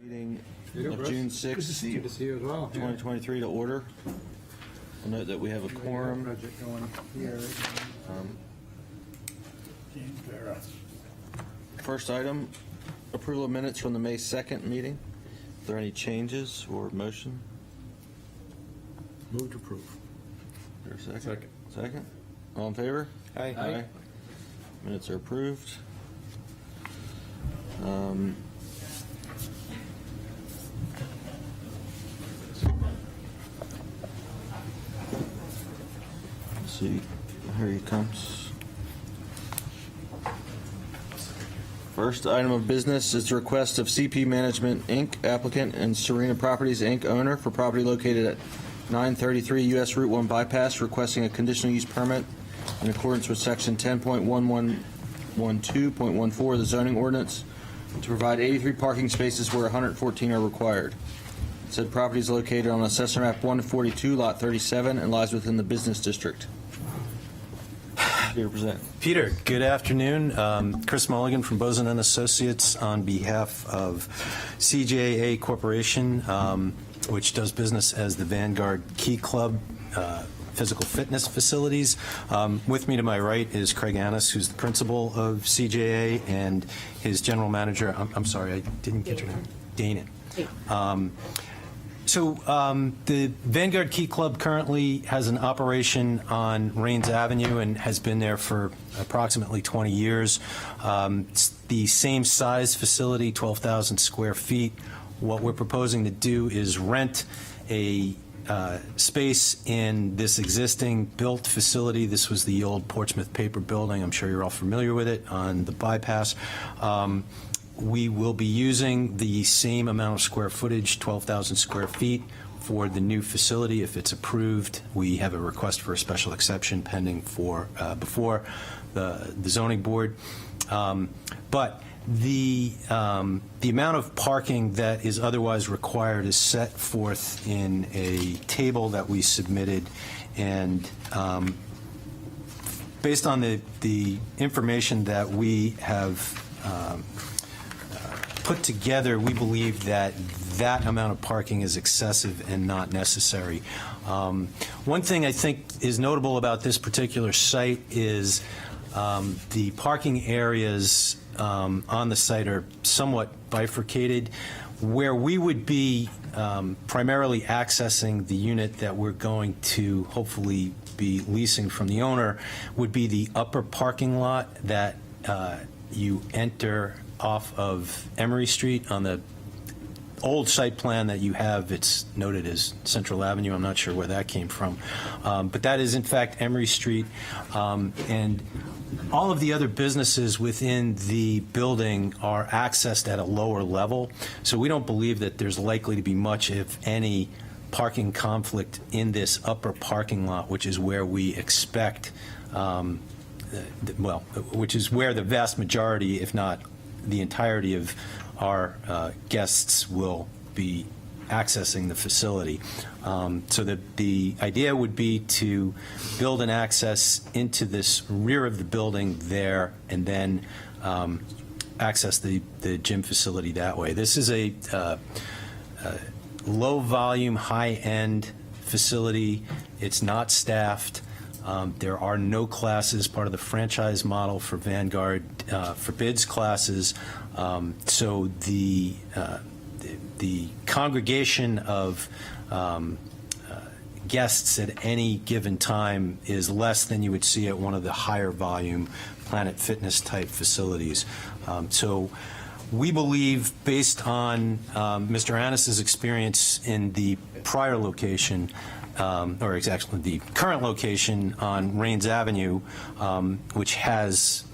Meeting You of Bruce. June Good to 6th, see you as well. 2023 to order. I'll note that we have a quorum. Project going here. First item, approval of minutes from the May 2nd meeting. Are there any changes or motion? Move to approve. Is there a second? Second. Second? All in favor? Aye. Minutes are approved. Let's see, here he comes. First item of business is the request of CP Management, Inc., applicant, and Serena Properties, Inc., owner, for property located at 933 U.S. Route 1 bypass, requesting a conditional use permit in accordance with Section 10.1112.14 of the zoning ordinance to provide 83 parking spaces where 114 are required. Said property is located on Assessor Map 142, Lot 37, and lies within the business district. Here to present. Peter, good afternoon. Chris Mulligan from Boson and Associates on behalf of CJA Corporation, which does business as the Vanguard Key Club physical fitness facilities. With me to my right is Craig Annis, who's the principal of CJA, and his general manager. I'm sorry, I didn't get your name. Dana. So the Vanguard Key Club currently has an operation on Rains Avenue and has been there for approximately 20 years. It's the same size facility, 12,000 square feet. What we're proposing to do is rent a space in this existing built facility. This was the old Portsmouth Paper Building. I'm sure you're all familiar with it on the bypass. We will be using the same amount of square footage, 12,000 square feet, for the new facility. If it's approved, we have a request for a special exception pending for before the zoning board. But the amount of parking that is otherwise required is set forth in a table that we submitted, and based on the information that we have put together, we believe that that amount of parking is excessive and not necessary. One thing I think is notable about this particular site is the parking areas on the site are somewhat bifurcated. Where we would be primarily accessing the unit that we're going to hopefully be leasing from the owner would be the upper parking lot that you enter off of Emery Street. On the old site plan that you have, it's noted as Central Avenue. I'm not sure where that came from. But that is, in fact, Emery Street. And all of the other businesses within the building are accessed at a lower level. So we don't believe that there's likely to be much, if any, parking conflict in this upper parking lot, which is where we expect, which is where the vast majority, if not the entirety of our guests will be accessing the facility. So the idea would be to build an access into this rear of the building there, and then access the gym facility that way. This is a low-volume, high-end facility. It's not staffed. There are no classes. Part of the franchise model for Vanguard forbids classes. So the congregation of guests at any given time is less than you would see at one of the higher volume Planet Fitness type facilities. So we believe, based on Mr. Annis's experience in the prior location, or exactly the current location on Rains Avenue, which has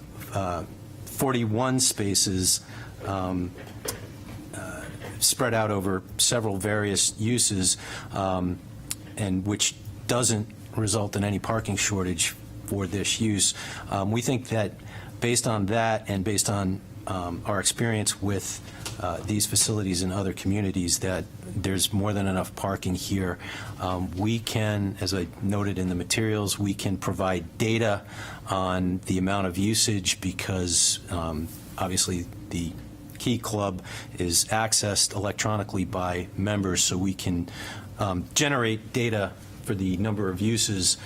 41 spaces spread out over several various uses, and which doesn't result in any parking shortage for this use. We think that based on that, and based on our experience with these facilities in other communities, that there's more than enough parking here. We can, as I noted in the materials, we can provide data on the amount of usage, because obviously the Key Club is accessed electronically by members, so we can generate data for the number of uses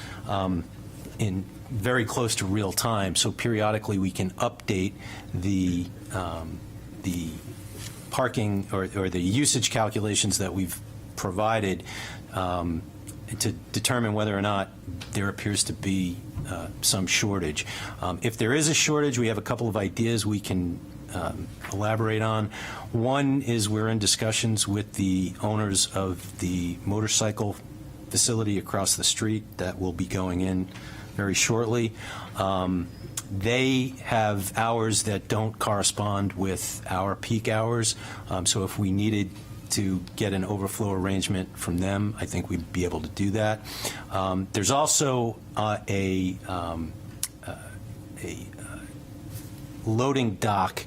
in very close to real time. So periodically, we can update the parking or the usage calculations that we've provided to determine whether or not there appears to be some shortage. If there is a shortage, we have a couple of ideas we can elaborate on. One is we're in discussions with the owners of the motorcycle facility across the street that will be going in very shortly. They have hours that don't correspond with our peak hours, so if we needed to get an overflow arrangement from them, I think we'd be able to do that. There's also a loading dock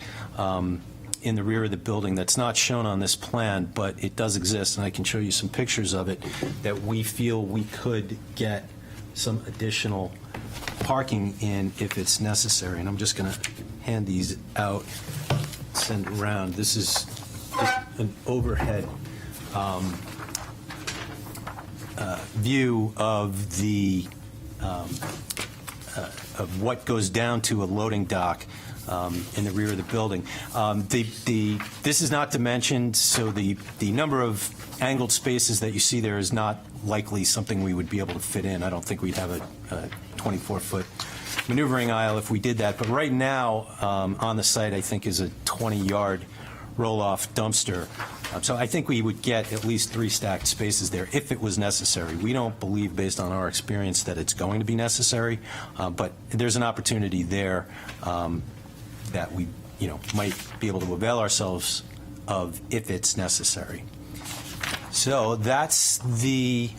in the rear of the building that's not shown on this plan, but it does exist, and I can show you some pictures of it, that we feel we could get some additional parking in if it's necessary. And I'm just going to hand these out, send around. This is just an overhead view of the of what goes down to a loading dock in the rear of the building. This is not dimensioned, so the number of angled spaces that you see there is not likely something we would be able to fit in. I don't think we'd have a 24-foot maneuvering aisle if we did that. But right now, on the site, I think is a 20-yard roll-off dumpster. So I think we would get at least 3 stacked spaces there if it was necessary. We don't believe, based on our experience, that it's going to be necessary, but there's an opportunity there that we, might be able to avail ourselves of if it's necessary. So that's the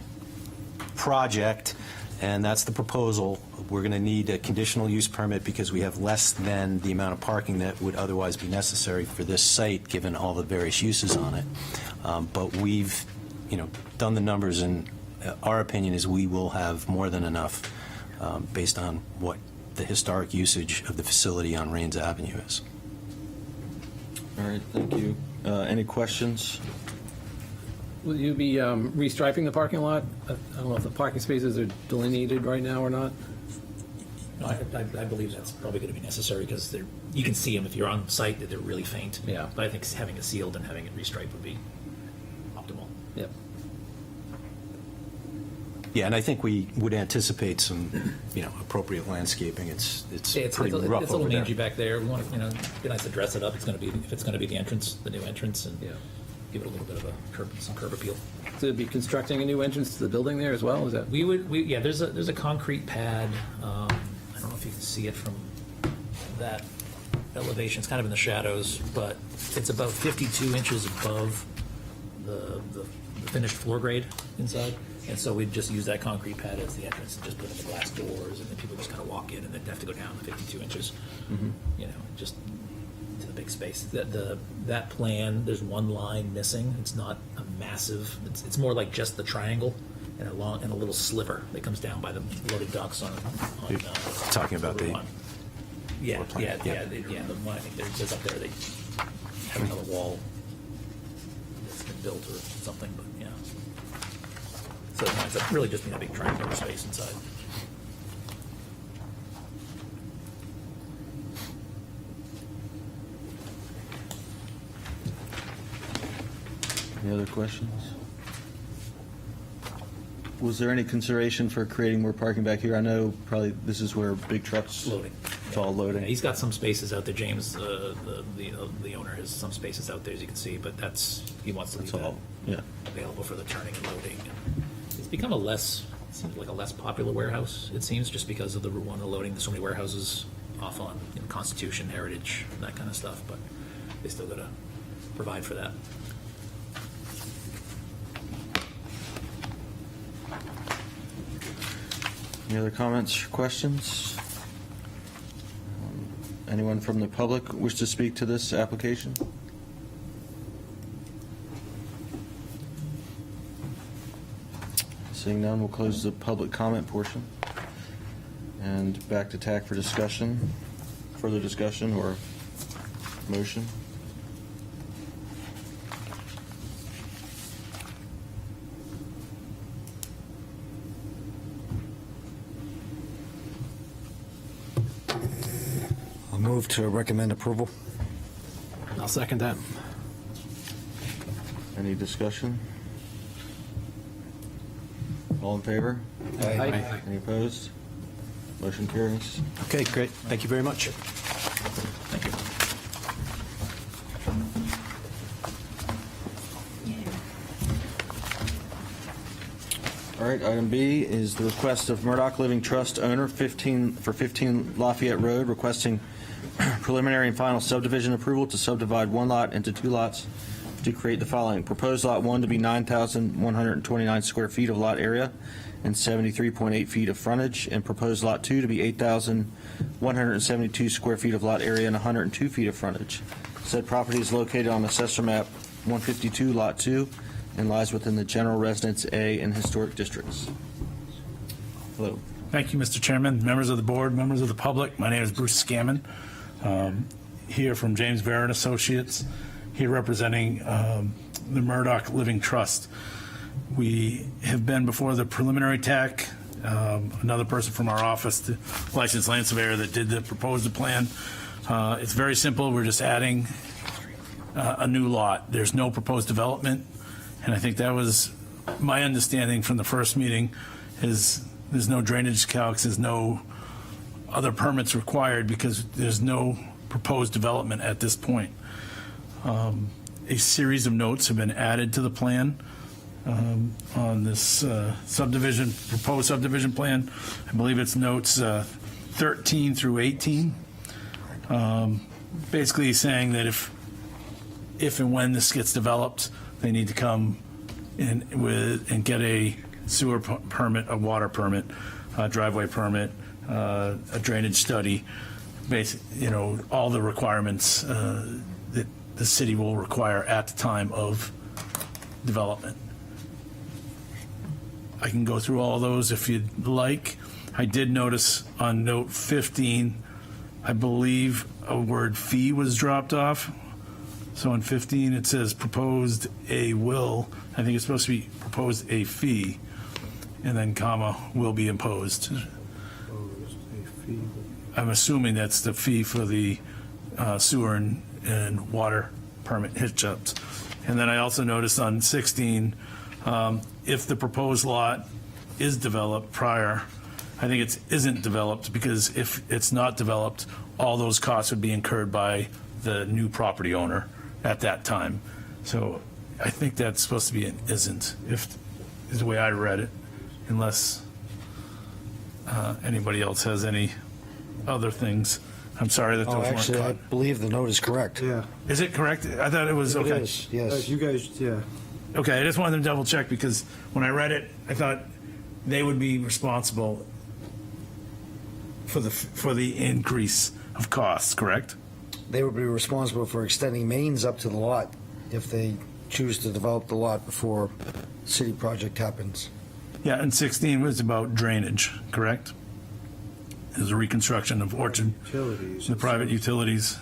project, and that's the proposal. We're going to need a conditional use permit because we have less than the amount of parking that would otherwise be necessary for this site, given all the various uses on it. But we've, done the numbers, and our opinion is we will have more than enough based on what the historic usage of the facility on Rains Avenue is. All right, thank you. Any questions? Will you be restriping the parking lot? I don't know if the parking spaces are delineated right now or not. No, I believe that's probably going to be necessary because you can see them if you're on site that they're really faint. Yeah. But I think having it sealed and having it restriped would be optimal. Yep. Yeah, and I think we would anticipate some, appropriate landscaping. It's pretty rough It's a little over there. mangy back there. We want to, be nice to dress it up. If it's going to be the entrance, the new entrance, and Yeah. give it a little bit of some curb appeal. So you'll be constructing a new entrance to the building there as well? Is that? Yeah. There's a concrete pad. I don't know if you can see it from that elevation. It's kind of in the shadows, but it's about 52 inches above the finished floor grade inside. And so we'd just use that concrete pad as the entrance and just put in the glass doors, and then people just kind of walk in, and then have to go down the 52 inches. Just to the big space. That plan, there's one line missing. It's not a massive. It's more like just the triangle and a little sliver that comes down by the loading docks on Talking about the one. Yeah, floor plan. yeah. The one I think there's up there. They have another wall that's been built or something, but yeah. So it ends up really just being a big triangular space inside. Any other questions? Was there any consideration for creating more parking back here? I know probably this is where big trucks. Loading. It's all loading. Yeah, he's got some spaces out there. James, the owner, has some spaces out there, as you can see, but he wants to leave That's all. that Yeah. available for the turning and loading. And it's become seems like a less popular warehouse, it seems, just because of the Route 1 loading. There's so many warehouses off on Constitution, Heritage, and that kind of stuff, but they still got to provide for that. Any other comments or questions? Anyone from the public wish to speak to this application? Seeing none, we'll close the public comment portion. And back to TAC for discussion. Further discussion or motion? Move to recommend approval. I'll second that. Any discussion? All in favor? Aye. Any opposed? Motion carries. Okay, great. Thank you very much. All right, item B is the request of Murdoch Living Trust owner 15 Lafayette Road, requesting preliminary and final subdivision approval to subdivide one lot into two lots to create the following. Proposed Lot 1 to be 9,129 square feet of lot area and 73.8 feet of frontage, and proposed Lot 2 to be 8,172 square feet of lot area and 102 feet of frontage. Said property is located on Assessor Map 152, Lot 2, and lies within the General Residence A and Historic Districts. Hello. Thank you, Mr. Chairman, members of the board, members of the public. My name is Bruce Scammon, here from James Barrett Associates, here representing the Murdoch Living Trust. We have been before the preliminary TAC, another person from our office, the licensed land surveyor that did the proposed plan. It's very simple. We're just adding a new lot. There's no proposed development, and I think that was my understanding from the first meeting, is there's no drainage calcs, there's no other permits required because there's no proposed development at this point. A series of notes have been added to the plan on this subdivision, proposed subdivision plan. I believe it's notes 13 through 18. Basically saying that if and when this gets developed, they need to come in with and get a sewer permit, a water permit, a driveway permit, a drainage study, all the requirements that the city will require at the time of development. I can go through all those if you'd like. I did notice on note 15, I believe a word fee was dropped off. So in 15, it says proposed a will. I think it's supposed to be proposed a fee, and then comma, will be imposed. I'm assuming that's the fee for the sewer and water permit hitch-ups. And then I also noticed on 16, if the proposed lot is developed prior, I think it isn't developed, because if it's not developed, all those costs would be incurred by the new property owner at that time. So I think that's supposed to be an isn't, if is the way I read it, unless anybody else has any other things. I'm sorry that those weren't Actually, I caught. believe the note is correct. Yeah. Is it correct? I thought it was, It okay. is, yes. You guys, yeah. Okay, I just wanted to double check, because when I read it, I thought they would be responsible for the increase of costs, correct? They would be responsible for extending mains up to the lot if they choose to develop the lot before city project happens. Yeah, and 16 was about drainage, correct? There's a reconstruction of Orchard, Utilities. the private utilities.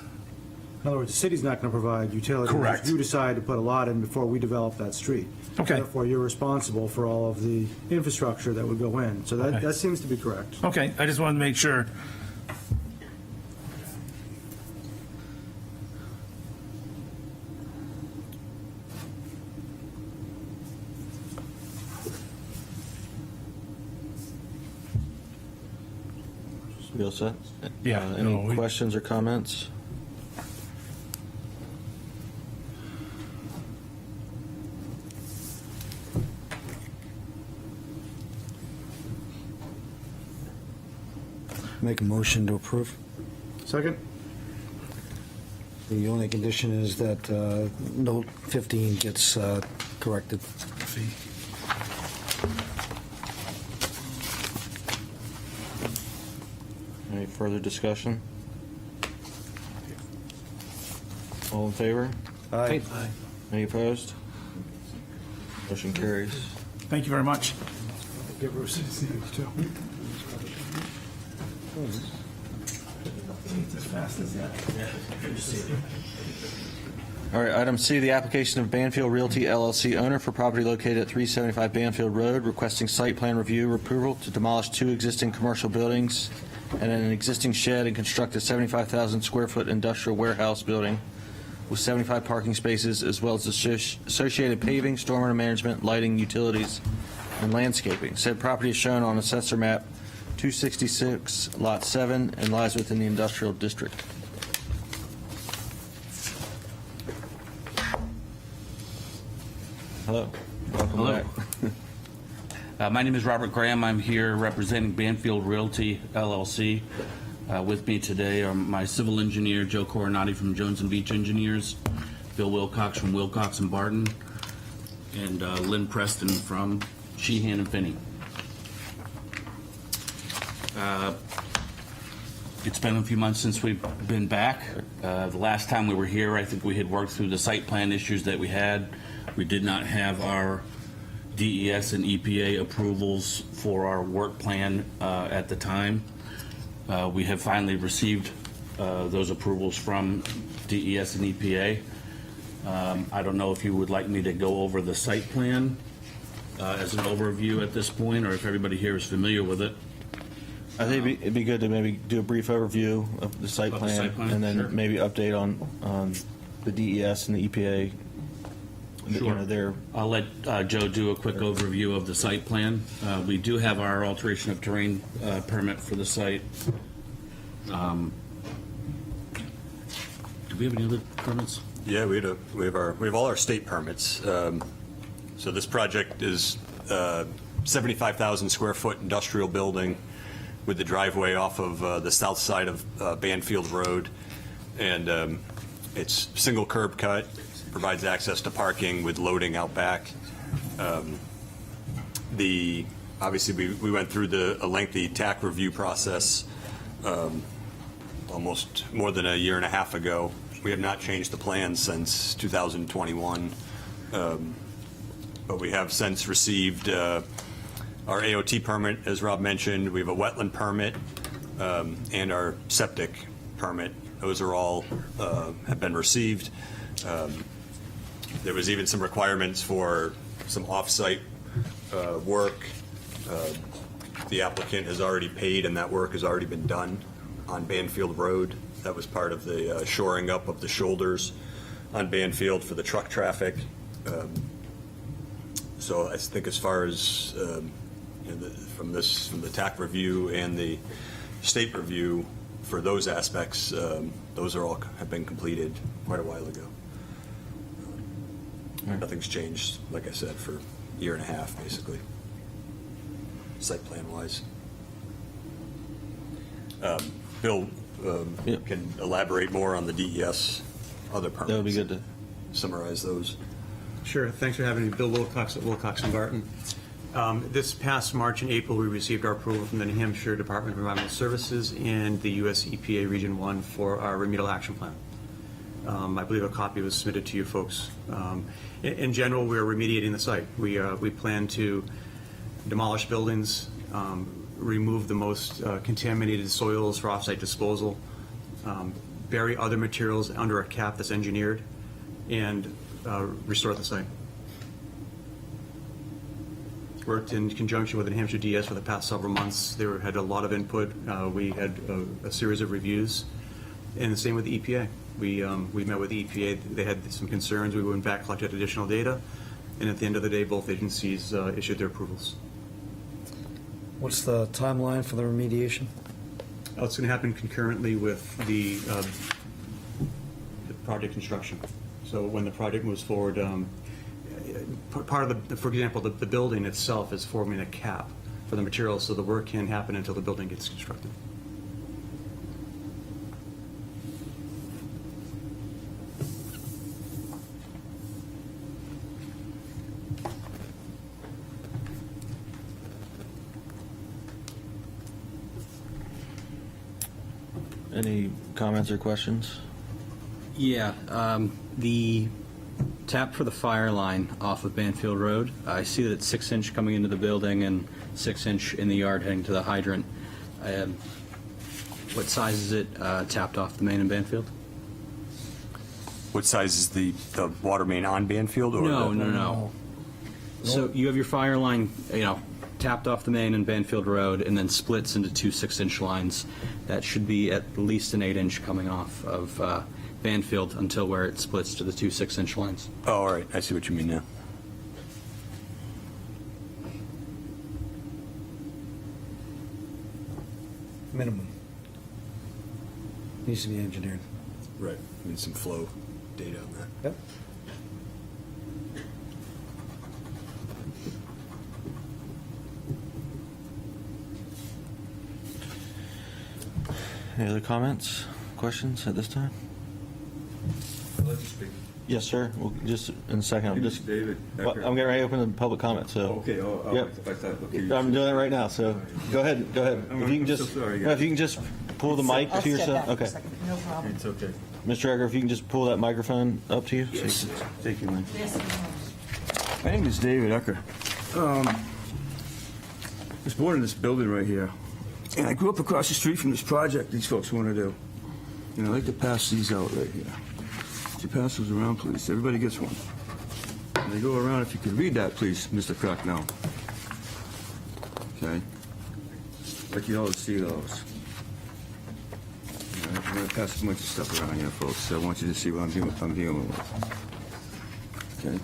In other words, the city's not going to provide utilities. Correct. You decide to put a lot in before we develop that street. Okay. Therefore, you're responsible for all of the infrastructure that would go in. So Okay. that seems to be correct. Okay, I just wanted to make sure. We all set? Yeah, Any no, we- questions or comments? Make a motion to approve. Second? The only condition is that note 15 gets corrected. Any further discussion? All in favor? Aye. Any opposed? Motion carries. Thank you very much. Give Bruce his name, too. All right, item C, the application of Banfield Realty LLC owner for property located at 375 Banfield Road, requesting site plan review approval to demolish two existing commercial buildings and an existing shed and construct a 75,000 square foot industrial warehouse building with 75 parking spaces, as well as associated paving, stormwater management, lighting, utilities, and landscaping. Said property is shown on Assessor Map 266, Lot 7, and lies within the industrial district. Hello. Welcome Hello. back. My name is Robert Graham. I'm here representing Banfield Realty LLC. With me today are my civil engineer, Joe Coronati from Jones and Beach Engineers, Bill Wilcox from Wilcox and Barton, and Lynn Preston from Sheehan and Finney. It's been a few months since we've been back. The last time we were here, I think we had worked through the site plan issues that we had. We did not have our DES and EPA approvals for our work plan at the time. We have finally received those approvals from DES and EPA. I don't know if you would like me to go over the site plan as an overview at this point, or if everybody here is familiar with it. I think it'd be good to maybe do a brief overview of the site Of the plan, site plan, and then sure. maybe update on the DES and the EPA. Their I'll let Joe do a quick overview of the site plan. We do have our alteration of terrain permit for the site. Do we have any other permits? Yeah, we have all our state permits. So this project is 75,000 square foot industrial building with the driveway off of the south side of Banfield Road, and it's single curb cut, provides access to parking with loading out back. Obviously we went through a lengthy TAC review process almost more than a year and a half ago. We have not changed the plans since 2021, but we have since received our AOT permit, as Rob mentioned. We have a wetland permit and our septic permit. Those are all have been received. There was even some requirements for some off-site work. The applicant has already paid, and that work has already been done on Banfield Road. That was part of the shoring up of the shoulders on Banfield for the truck traffic. So I think as far as from the TAC review and the state review for those aspects, those are all have been completed quite a while ago. Nothing's changed, like I said, for a year and a half, basically, site plan wise. Bill Yep. can elaborate more on the DES other permits. That would be good to. Summarize those. Sure, thanks for having me. Bill Wilcox at Wilcox and Barton. This past March and April, we received our approval from the New Hampshire Department of Environmental Services and the US EPA Region 1 for our remedial action plan. I believe a copy was submitted to you folks. In general, we're remediating the site. We plan to demolish buildings, remove the most contaminated soils for off-site disposal, bury other materials under a cap that's engineered, and restore the site. Worked in conjunction with the New Hampshire DS for the past several months. They had a lot of input. We had a series of reviews, and the same with the EPA. We met with the EPA. They had some concerns. We went back, collected additional data, and at the end of the day, both agencies issued their approvals. What's the timeline for the remediation? It's going to happen concurrently with the project construction. So when the project moves forward, part of the, for example, the building itself is forming a cap for the materials, so the work can't happen until the building gets constructed. Any comments or questions? Yeah, the tap for the fire line off of Banfield Road, I see that it's 6-inch coming into the building and 6-inch in the yard heading to the hydrant. What size is it tapped off the main in Banfield? What size is the water main on Banfield? Or No. So you have your fire line, tapped off the main and Banfield Road, and then splits into two 6-inch lines. That should be at least an 8-inch coming off of Banfield until where it splits to the two 6-inch lines. Oh, all right, I see what you mean now. Minimum. Needs to be engineered. Right. Need some flow data on that. Yep. Any other comments, questions at this time? I'd like to speak. Yes, sir. Well, just in a second. I'm just. David. Well, I'm getting ready to open the public comment. So. Okay. Yep. I thought. Okay. I'm doing it right now. So go ahead. Go ahead. If you can just. so sorry, no, if you can just pull the mic I'll to step yourself. back for a Okay. second. No problem. It's okay. Mr. Egger, if you can just pull that microphone up to you. Yes. Thank you, man. Yes, My name is David Ecker. I was born in this building right here, and I grew up across the street from this project these folks want to do. And I'd like to pass these out right here. Would you pass those around, please? Everybody gets one. And they go around, if you could read that, please, Mr. Cracknell. Okay? I'd like you all to see those. All right, I'm going to pass a bunch of stuff around here, folks, so I want you to see what I'm dealing with. Okay?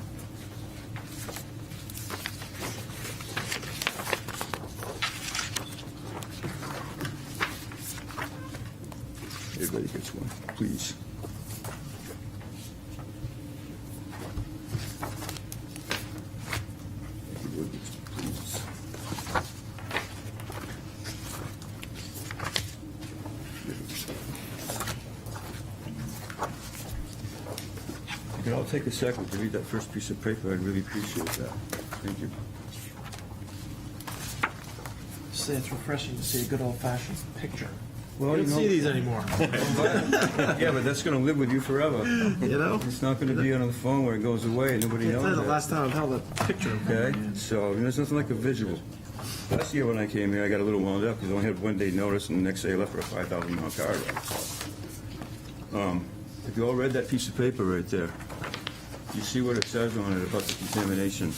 Everybody gets one, please. Everybody gets one, please. You can all take a second to read that first piece of paper. I'd really appreciate that. Thank you. Say it's refreshing to see a good old-fashioned picture. Well, You don't see these anymore. Yeah, but that's going to live with you forever. You know? It's not going to be on the phone where it goes away and nobody Can't tell you knows the it. last time I've held a picture of Okay, one. so there's nothing like a visual. Last year when I came here, I got a little wound up because I only had 1 day notice, and the next day I left for a 5,000-mile car ride. If you all read that piece of paper right there, you see what it says on it about the contamination.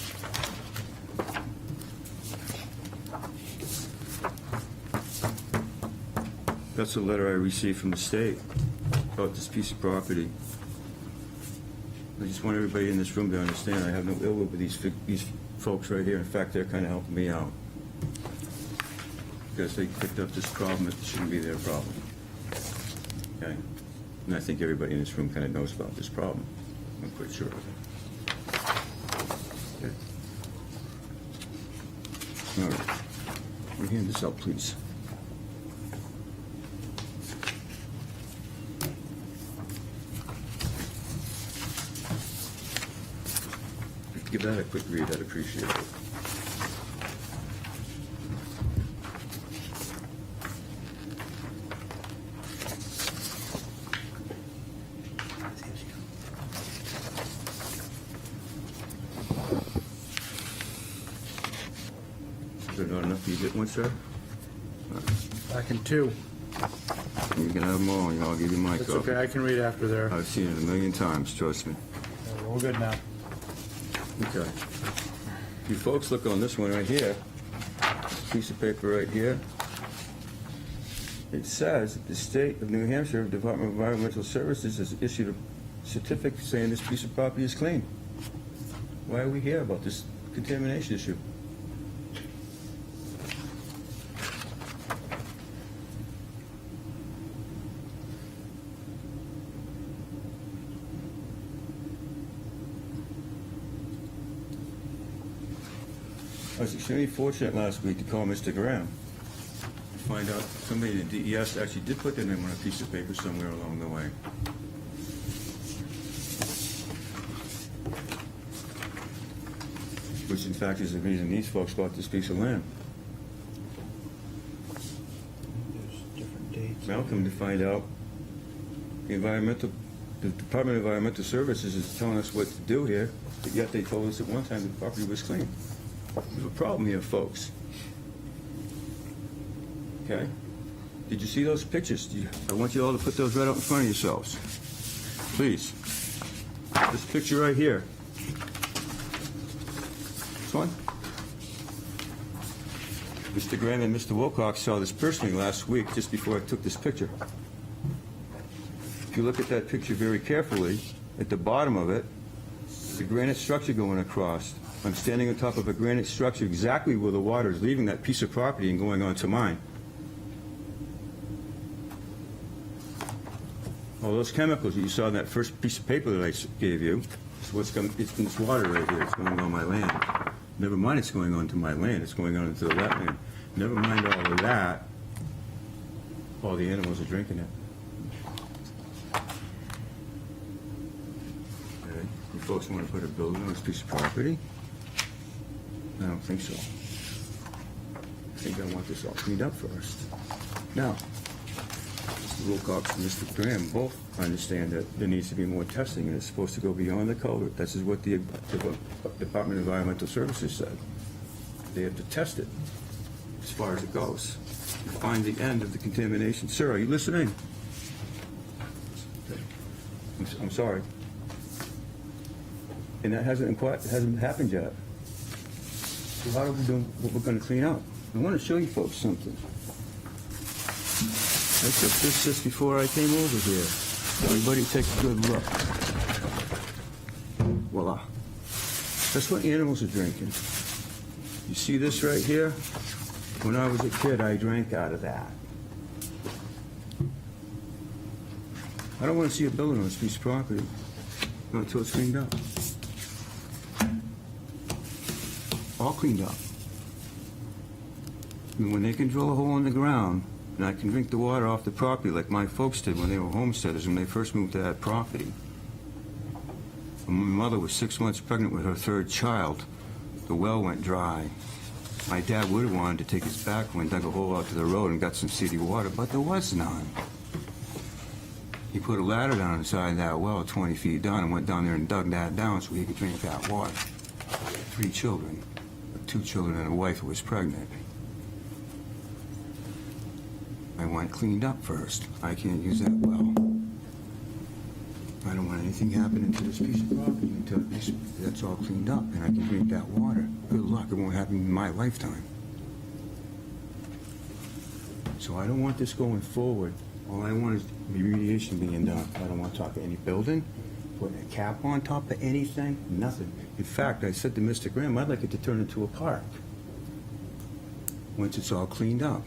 That's a letter I received from the state about this piece of property. I just want everybody in this room to understand I have no ill will with these folks right here. In fact, they're kind of helping me out because they picked up this problem that shouldn't be their problem. Okay? And I think everybody in this room kind of knows about this problem. I'm quite sure of it. Okay. All right. Will you hand this out, please? Give that a quick read, I'd appreciate it. Is there not enough? You get one, sir? Back in 2. You can have them all, I'll give you my It's copy. okay, I can read after there. I've seen it a million times, trust me. We're all good now. Okay. You folks look on this one right here, piece of paper right here. It says that the state of New Hampshire Department of Environmental Services has issued a certificate saying this piece of property is clean. Why are we here about this contamination issue? I was extremely fortunate last week to call Mr. Graham to find out somebody at DES actually did put their name on a piece of paper somewhere along the way. Which in fact is the reason these folks bought this piece of land. There's different dates. Malcolm to find out the Department of Environmental Services is telling us what to do here, but yet they told us at one time the property was clean. There's a problem here, folks. Okay? Did you see those pictures? I want you all to put those right out in front of yourselves. Please. This picture right here. This one? Mr. Graham and Mr. Wilcox saw this personally last week, just before I took this picture. If you look at that picture very carefully, at the bottom of it, the granite structure going across. I'm standing on top of a granite structure exactly where the water is leaving that piece of property and going onto mine. All those chemicals that you saw in that first piece of paper that I gave you, is what's coming, it's this water right here, it's going on my land. Never mind it's going onto my land, it's going on into the wetland. Never mind all of that, all the animals are drinking it. Okay, you folks want to put a building on this piece of property? I don't think so. I think I want this all cleaned up first. Now, Mr. Wilcox and Mr. Graham both understand that there needs to be more testing, and it's supposed to go beyond the culvert. This is what the Department of Environmental Services said. They have to test it as far as it goes, and find the end of the contamination. Sir, are you listening? I'm sorry. And that hasn't happened yet. So how are we doing what we're going to clean up? I want to show you folks something. I took this just before I came over here. Everybody take a good look. Voila. That's what animals are drinking. You see this right here? When I was a kid, I drank out of that. I don't want to see a building on this piece of property, not until it's cleaned up. All cleaned up. And when they can drill a hole in the ground, and I can drink the water off the property like my folks did when they were homesteaders, when they first moved to that property. When my mother was 6 months pregnant with her third child, the well went dry. My dad would have wanted to take his backhoe and dug a hole out to the road and got some city water, but there was none. He put a ladder down inside that well 20 feet down and went down there and dug that down so he could drink that water. 3 children, 2 children and a wife who was pregnant. I want it cleaned up first. I can't use that well. I don't want anything happening to this piece of property until that's all cleaned up and I can drink that water. Good luck, it won't happen in my lifetime. So I don't want this going forward. All I want is remediation being done. I don't want to talk to any building, putting a cap on top of anything, nothing. In fact, I said to Mr. Graham, I'd like it to turn into a park once it's all cleaned up.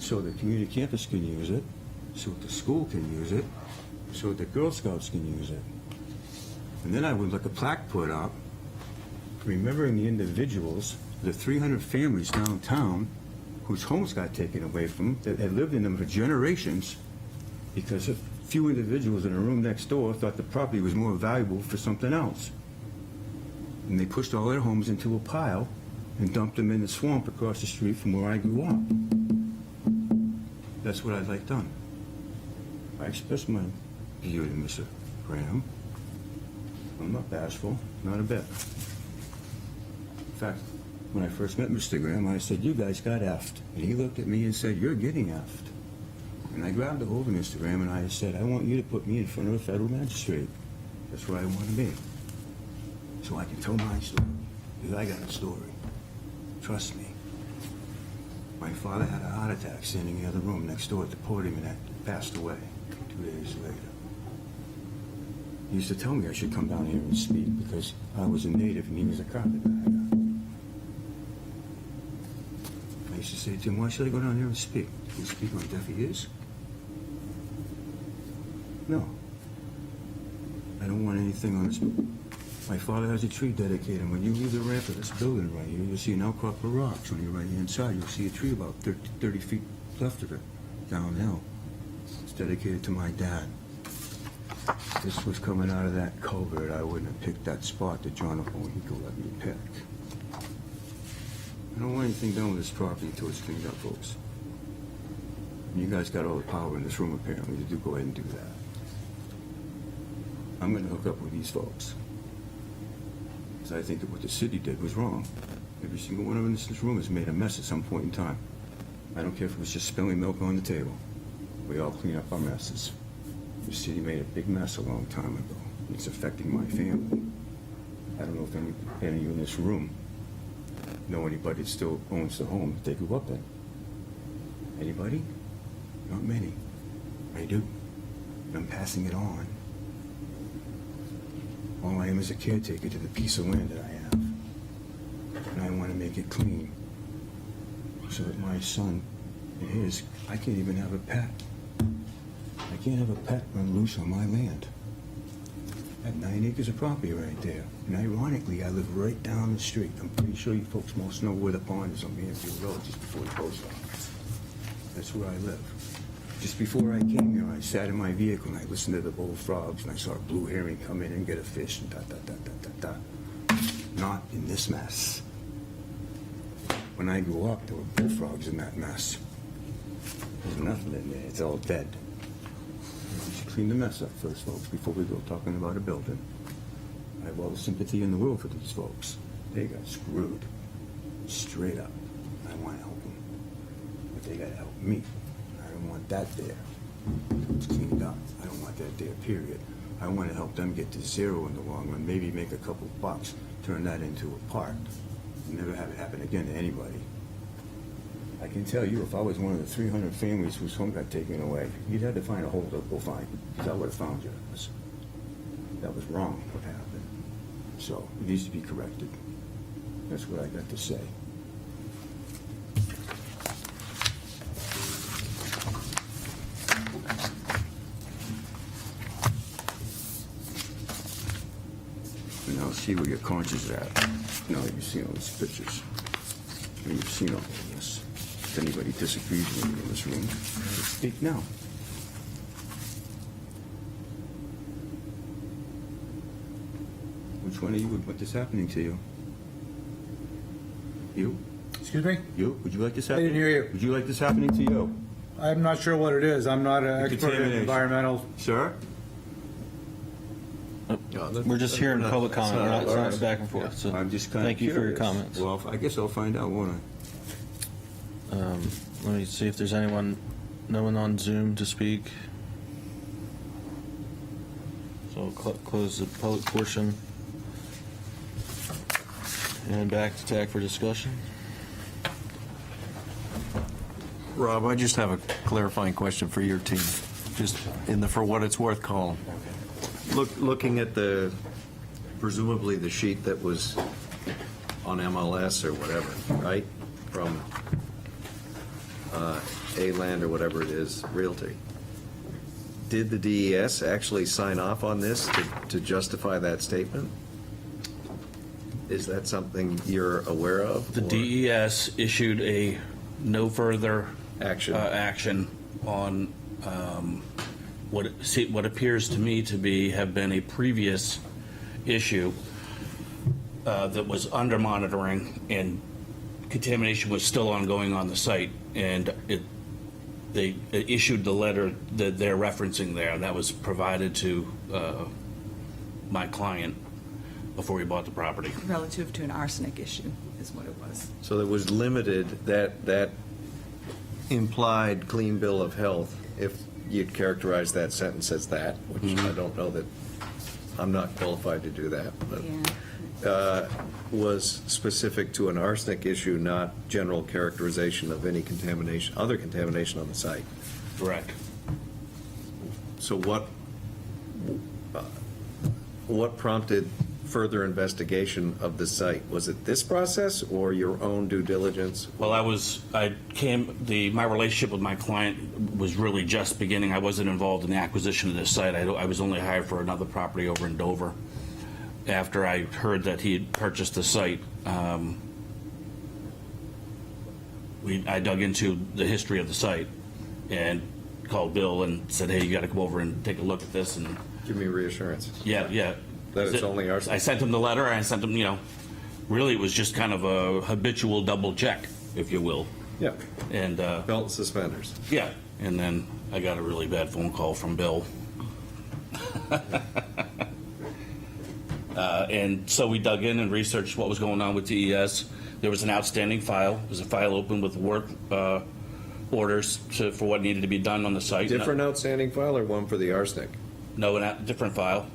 So the community campus can use it, so the school can use it, so the Girl Scouts can use it. And then I would like a plaque put up remembering the individuals, the 300 families downtown whose homes got taken away from them, that had lived in them for generations because a few individuals in a room next door thought the property was more valuable for something else. And they pushed all their homes into a pile and dumped them in the swamp across the street from where I grew up. That's what I'd like done. I expressed my view to Mr. Graham. I'm not bashful, not a bit. In fact, when I first met Mr. Graham, I said, you guys got effed. And he looked at me and said, you're getting effed. And I grabbed a hold of Mr. Graham and I said, I want you to put me in front of a federal magistrate. That's where I want to be. So I can tell my story. Because I got a story. Trust me. My father had a heart attack standing in the other room next door at the podium and had passed away 2 days later. He used to tell me I should come down here and speak because I was a native and he was a carpetbagger. I used to say to him, why should I go down here and speak? Can you speak on deaf ears? No. I don't want anything on this. My father has a tree dedicated. When you leave the ramp of this building right here, you'll see an outcrop of rocks on your right-hand side. You'll see a tree about 30 feet left of it, downhill. It's dedicated to my dad. If this was coming out of that culvert, I wouldn't have picked that spot that John Ohohiko let me pick. I don't want anything done with this property until it's cleaned up, folks. And you guys got all the power in this room, apparently, to go ahead and do that. I'm going to hook up with these folks. Because I think that what the city did was wrong. Every single one of us in this room has made a mess at some point in time. I don't care if it was just spilling milk on the table. We all clean up our messes. The city made a big mess a long time ago. It's affecting my family. I don't know if any of you in this room know anybody that still owns the home that they grew up in? Anybody? Not many. I do. And I'm passing it on. All I am is a caretaker to the piece of land that I have. And I want to make it clean. So that my son and his, I can't even have a pet. I can't have a pet run loose on my land. That 9 acres of property right there. And ironically, I live right down the street. I'm pretty sure you folks most know where the pond is on Mansfield Road, just before the post office. That's where I live. Just before I came here, I sat in my vehicle and I listened to the bullfrogs and I saw a blue heron come in and get a fish and da-da-da-da-da-da. Not in this mess. When I grew up, there were bullfrogs in that mess. There's nothing in there. It's all dead. We should clean the mess up first, folks, before we go talking about a building. I have all the sympathy in the world for these folks. They got screwed. Straight up. I want to help them. But they got to help me. I don't want that there. It's cleaned up. I don't want that there, period. I want to help them get to zero in the long run, maybe make a couple bucks, turn that into a park. Never have it happen again to anybody. I can tell you, if I was one of the 300 families whose home got taken away, you'd have to find a hole to go find, because I would have found you. That was wrong, what happened. So, it needs to be corrected. That's what I got to say. And now see where your conscience is at. Now that you've seen all these pictures. And you've seen all of this. If anybody disagrees with me in this room, speak now. Which one of you would want this happening to you? You? Excuse me? You? Would you like this I happening? didn't hear you. Would you like this happening to you? I'm not sure what it is. I'm not an expert in Contamination. environmental. Sir? We're just hearing public comment, we're not signing back and forth, so I'm just kind of thank you for your curious. comments. Well, I guess I'll find out, won't I? Let me see if there's no one on Zoom to speak. So I'll close the public portion. And back to TAC for discussion. Rob, I just have a clarifying question for your team, just in the for what it's worth column. Looking at presumably the sheet that was on MLS or whatever, right? From A-Land or whatever it is, Realty. Did the DES actually sign off on this to justify that statement? Is that something you're aware of? The DES issued a no further action on what appears to me to have been a previous issue that was under monitoring, and contamination was still ongoing on the site, and they issued the letter that they're referencing there, and that was provided to my client before we bought the property. Relative to an arsenic issue is what it was. So there was limited, that implied clean bill of health, if you'd characterize that sentence as that, which I don't know that, I'm not qualified to do that, but was specific to an arsenic issue, not general characterization of any contamination, other contamination on the site. Correct. So what prompted further investigation of the site? Was it this process or your own due diligence? Well, my relationship with my client was really just beginning. I wasn't involved in the acquisition of this site. I was only hired for another property over in Dover. After I heard that he had purchased the site, I dug into the history of the site and called Bill and said, hey, you got to come over and take a look at this. And Give me reassurance. Yeah. That it's only arsenic. I sent him the letter. I sent him, really it was just kind of a habitual double check, if you will. Yeah. And Belt and suspenders. yeah, and then I got a really bad phone call from Bill. And so we dug in and researched what was going on with DES. There was an outstanding file. There was a file open with work orders for what needed to be done on the site. Different outstanding file or one for the arsenic? No, a different file.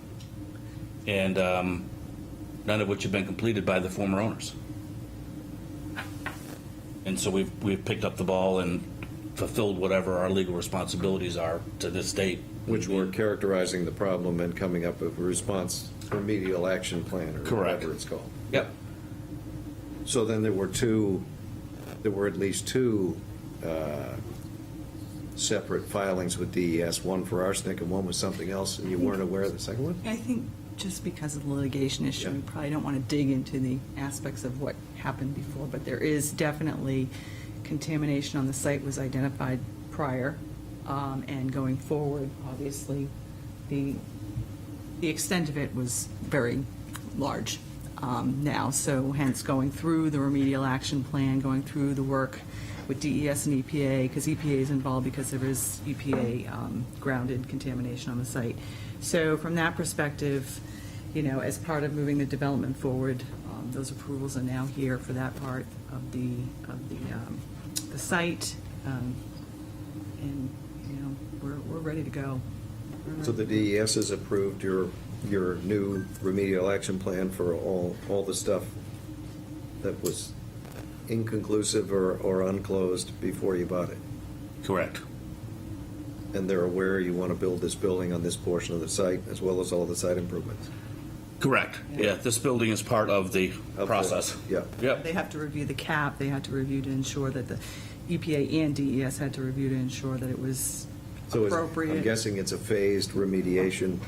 And none of which had been completed by the former owners. And so we've picked up the ball and fulfilled whatever our legal responsibilities are to this date. Which were characterizing the problem and coming up with a response, remedial action plan, or Correct. whatever it's called. Yep. So then there were at least two separate filings with DES, one for arsenic and one was something else, and you weren't aware of the second one? I think just because of the litigation issue, we probably don't want to dig into the aspects of what happened before, but there is definitely contamination on the site was identified prior, and going forward, obviously, the extent of it was very large now, so hence going through the remedial action plan, going through the work with DES and EPA, because EPA is involved because there is EPA grounded contamination on the site. So from that perspective, as part of moving the development forward, those approvals are now here for that part of the site, and we're ready to go. So the DES has approved your new remedial action plan for all the stuff that was inconclusive or unclosed before you bought it? Correct. And they're aware you want to build this building on this portion of the site, as well as all the site improvements? Correct. Yeah, this building is part of the process. Yeah. Yep. They have to review the cap, they had to review to ensure that the EPA and DES had to review to ensure that it was So appropriate. I'm guessing it's a phased remediation.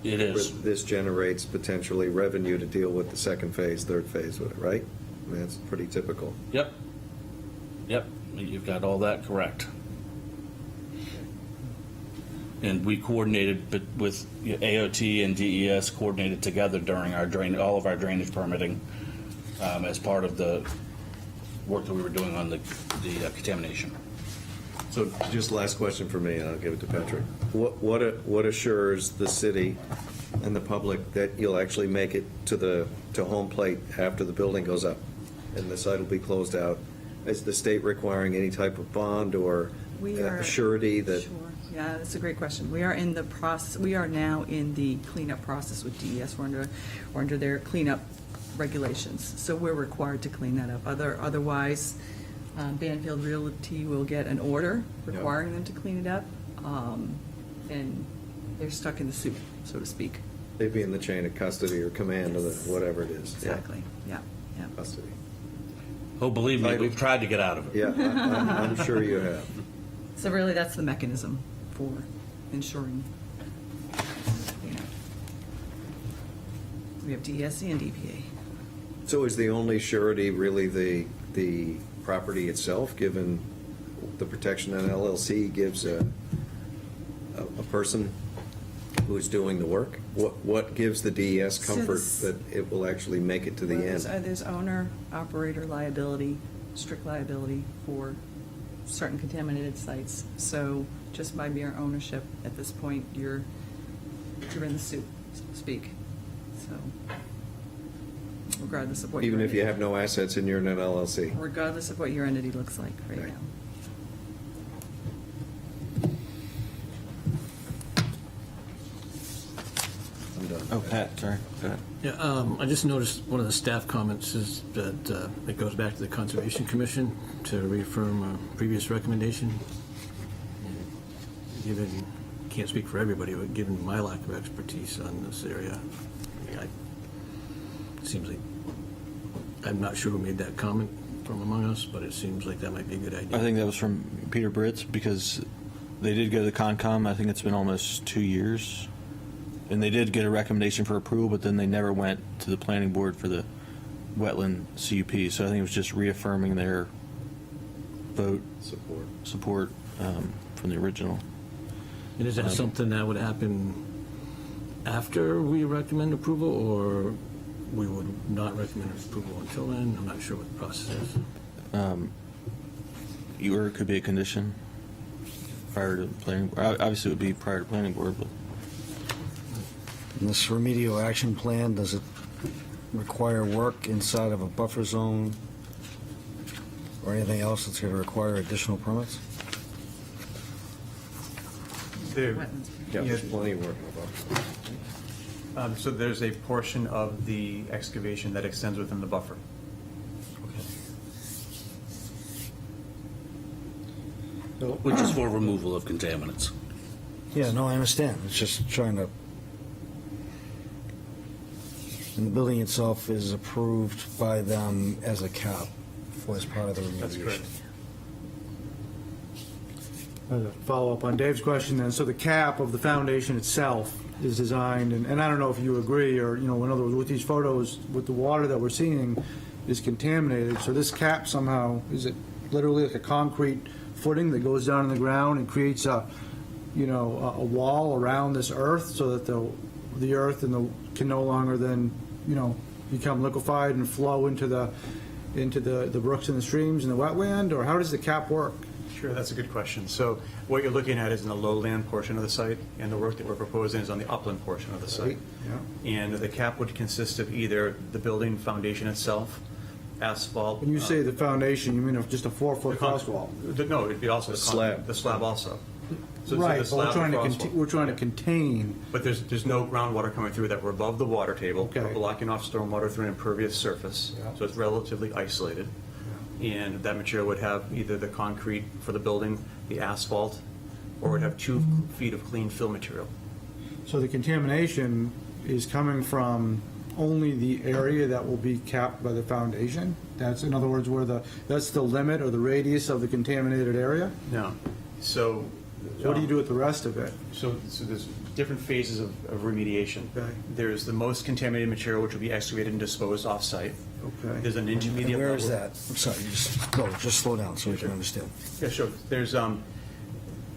It is. This generates potentially revenue to deal with the second phase, third phase with it, right? I mean, that's pretty typical. Yep. Yep. You've got all that correct. And we coordinated with AOT and DES coordinated together during all of our drainage permitting as part of the work that we were doing on the contamination. So just last question for me, and I'll give it to Patrick. What assures the city and the public that you'll actually make it to home plate after the building goes up and the site will be closed out? Is the state requiring any type of bond or surety that? Sure. Yeah, that's a great question. We are in the process. We are now in the cleanup process with DES. We're under their cleanup regulations, so we're required to clean that up. Otherwise, Banfield Realty will get an order requiring them to clean it up, and they're stuck in the soup, so to speak. They'd be in the chain of custody or command of whatever it is. Exactly. Yeah. Custody. Oh, believe me, we've tried to get out of it. Yeah, I'm sure you have. So really, that's the mechanism for ensuring. We have DES and EPA. So is the only surety really the property itself, given the protection an LLC gives a person who's doing the work? What gives the DES comfort that it will actually make it to the end? There's owner-operator liability, strict liability for certain contaminated sites. So just by mere ownership, at this point, you're in the soup, so to speak. So regardless of what Even your if you entity- have no assets and you're in an LLC? regardless of what your entity looks like right Right. now. I'm done. Oh, Pat, sorry. Pat. Yeah, I just noticed one of the staff comments is that it goes back to the Conservation Commission to reaffirm a previous recommendation. Given, can't speak for everybody, but given my lack of expertise on this area, it seems like, I'm not sure who made that comment from among us, but it seems like that might be a good idea. I think that was from Peter Britz, because they did go to the Concom. I think it's been almost 2 years. And they did get a recommendation for approval, but then they never went to the planning board for the wetland CUP. So I think it was just reaffirming their vote support from the original. And is that something that would happen after we recommend approval, or we would not recommend approval until then? I'm not sure what the process is. Or it could be a condition prior to planning. Obviously, it would be prior to planning board, but. And this remedial action plan, does it require work inside of a buffer zone or anything else that's going to require additional permits? There- Yeah, there's plenty of work. So there's a portion of the excavation that extends within the buffer. which is for removal of contaminants. Yeah, no, I understand. It's just trying to... And the building itself is approved by them as a cap for as part of the remediation. That's correct. Follow up on Dave's question then. So the cap of the foundation itself is designed, and I don't know if you agree, or, in other words, with these photos, with the water that we're seeing is contaminated. So this cap somehow, is it literally like a concrete footing that goes down in the ground and creates a wall around this earth so that the earth can no longer then, become liquefied and flow into the brooks and the streams and the wetland? Or how does the cap work? Sure, that's a good question. So what you're looking at is in the lowland portion of the site, and the work that we're proposing is on the upland portion of the site. And the cap would consist of either the building foundation itself, asphalt. When you say the foundation, you mean just a 4-foot cross wall? No, it'd be also the slab. The slab also. So Right, the but slab, the crosswalk. we're trying to contain. But there's no groundwater coming through that. We're above the water table. Okay. We're blocking off stormwater through an impervious surface, Yeah. so it's relatively isolated. And that material would have either the concrete for the building, the asphalt, or would have 2 feet of clean fill material. So the contamination is coming from only the area that will be capped by the foundation? That's, in other words, that's the limit or the radius of the contaminated area? No. So. What do you do with the rest of it? So there's different phases of remediation. Okay. There's the most contaminated material, which will be excavated and disposed off-site. Okay. There's an intermediate And where level. is that? I'm sorry, just slow down so we can understand. Yeah, sure. There's,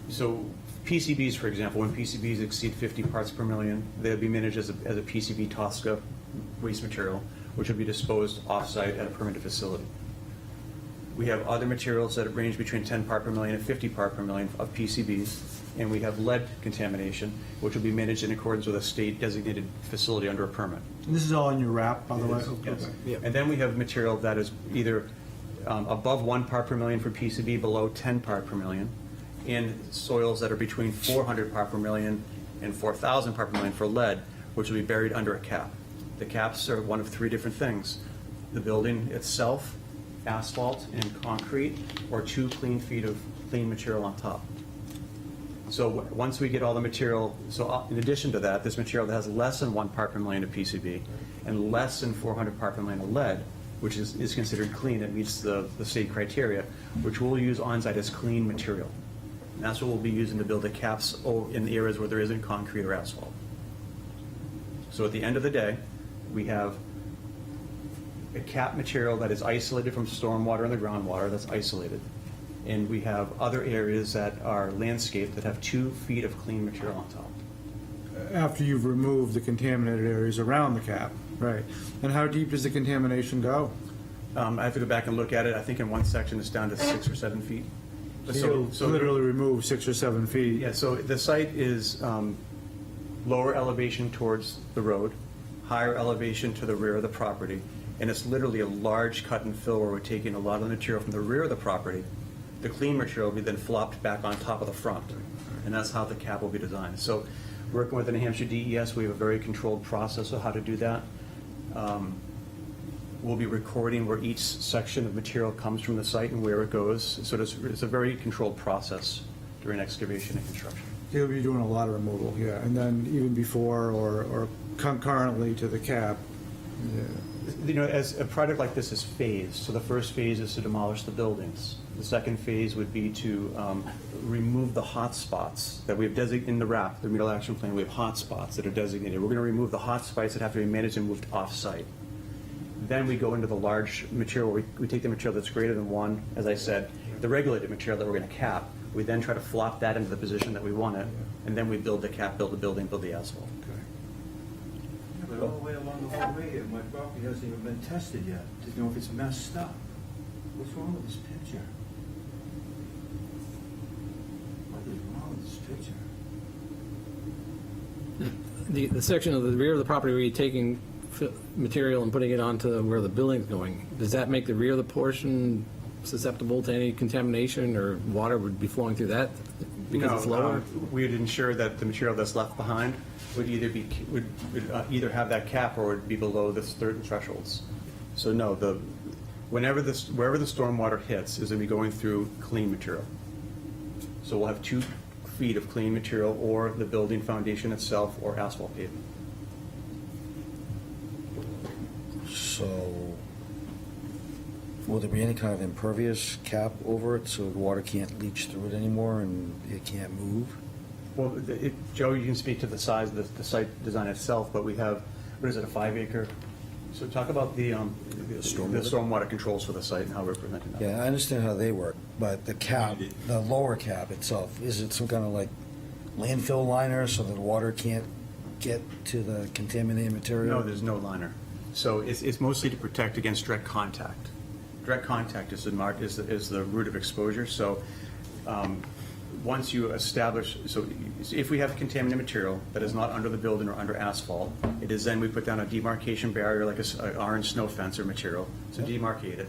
so PCBs, for example, when PCBs exceed 50 parts per million, they'll be managed as a PCB TSCA waste material, which will be disposed off-site at a permitted facility. We have other materials that range between 10 part per million and 50 part per million of PCBs, and we have lead contamination, which will be managed in accordance with a state-designated facility under a permit. And this is all in your wrap, by the way? Yes. Okay. And then we have material that is either above 1 part per million for PCB, below 10 part per million, and soils that are between 400 part per million and 4,000 part per million for lead, which will be buried under a cap. The caps are one of 3 different things: the building itself, asphalt and concrete, or 2 clean feet of clean material on top. So once we get all the material, so in addition to that, this material that has less than 1 part per million of PCB and less than 400 part per million of lead, which is considered clean, it meets the state criteria, which we'll use on-site as clean material. And that's what we'll be using to build the caps in the areas where there isn't concrete or asphalt. So at the end of the day, we have a cap material that is isolated from stormwater and the groundwater, that's isolated. And we have other areas that are landscaped that have 2 feet of clean material on top. After you've removed the contaminated areas around the cap, right. And how deep does the contamination go? I have to go back and look at it. I think in one section it's down to 6 or 7 feet. So literally remove 6 or 7 feet? Yeah, so the site is lower elevation towards the road, higher elevation to the rear of the property, and it's literally a large cut and fill where we're taking a lot of the material from the rear of the property. The clean material will be then flopped back on top of the front, and that's how the cap will be designed. So working with the New Hampshire DES, we have a very controlled process of how to do that. We'll be recording where each section of material comes from the site and where it goes. So it's a very controlled process during excavation and construction. You'll be doing a lot of removal, yeah, and then even before or concurrently to the cap. Yeah. As a project like this is phased, so the first phase is to demolish the buildings. The second phase would be to remove the hot spots that we have designated in the RAP, the Remedial Action Plan. We have hot spots that are designated. We're going to remove the hot spots that have to be managed and moved off-site. Then we go into the large material where we take the material that's greater than 1, as I said, the regulated material that we're going to cap. We then try to flop that into the position that we want it, and then we build the cap, build the building, build the asphalt. Yeah, but all the way along the whole way here, my property hasn't even been tested yet to know if it's messed up. What's wrong with this picture? What is wrong with this picture? The section of the rear of the property where you're taking material and putting it onto where the building's going, does that make the rear of the portion susceptible to any contamination, or water would be flowing through that because it's lower? We would ensure that the material that's left behind would either have that cap or would be below the certain thresholds. So no, wherever the stormwater hits is going to be going through clean material. So we'll have 2 feet of clean material, or the building foundation itself, or asphalt pavement. So, will there be any kind of impervious cap over it so the water can't leach through it anymore and it can't move? Well, Joe, you can speak to the size of the site design itself, but we have, what is it, a 5-acre? So talk about the stormwater controls for the site and how we're preventing that. Yeah, I understand how they work, but the cap, the lower cap itself, is it some kind of like landfill liner so that the water can't get to the contaminated material? No, there's no liner. So it's mostly to protect against direct contact. Direct contact is the root of exposure. So once you establish, so if we have contaminated material that is not under the building or under asphalt, it is then we put down a demarcation barrier like an orange snow fence or material to demarcate it.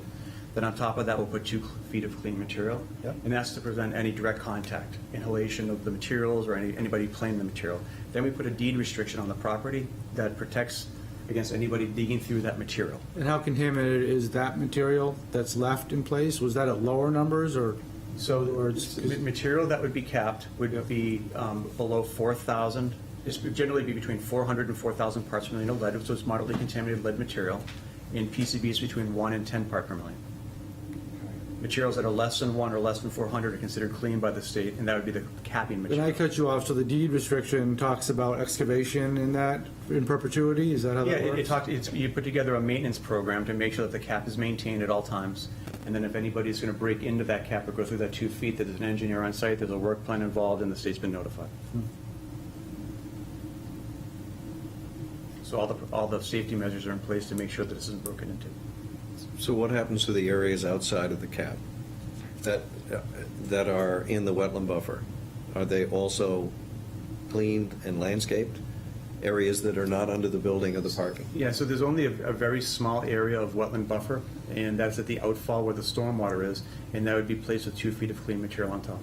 Then on top of that, we'll put 2 feet of clean material. Yep. And that's to prevent any direct contact, inhalation of the materials or anybody playing the material. Then we put a deed restriction on the property that protects against anybody digging through that material. And how contaminated is that material that's left in place? Was that at lower numbers or? So Or it's- material that would be capped would be below 4,000. This would generally be between 400 and 4,000 parts per million of lead, so it's moderately contaminated lead material. And PCBs between 1 and 10 part per million. Materials that are less than 1 or less than 400 are considered clean by the state, and that would be the capping Then I material. cut you off, so the deed restriction talks about excavation in that, in perpetuity, is that how Yeah, that works? you put together a maintenance program to make sure that the cap is maintained at all times. And then if anybody's going to break into that cap or go through that 2 feet, that there's an engineer on site, there's a work plan involved, and the state's been notified. So all the safety measures are in place to make sure that this isn't broken into. So what happens to the areas outside of the cap that are in the wetland buffer? Are they also cleaned and landscaped? Areas that are not under the building or the parking? Yeah, so there's only a very small area of wetland buffer, and that's at the outfall where the stormwater is, and that would be placed with 2 feet of clean material on top.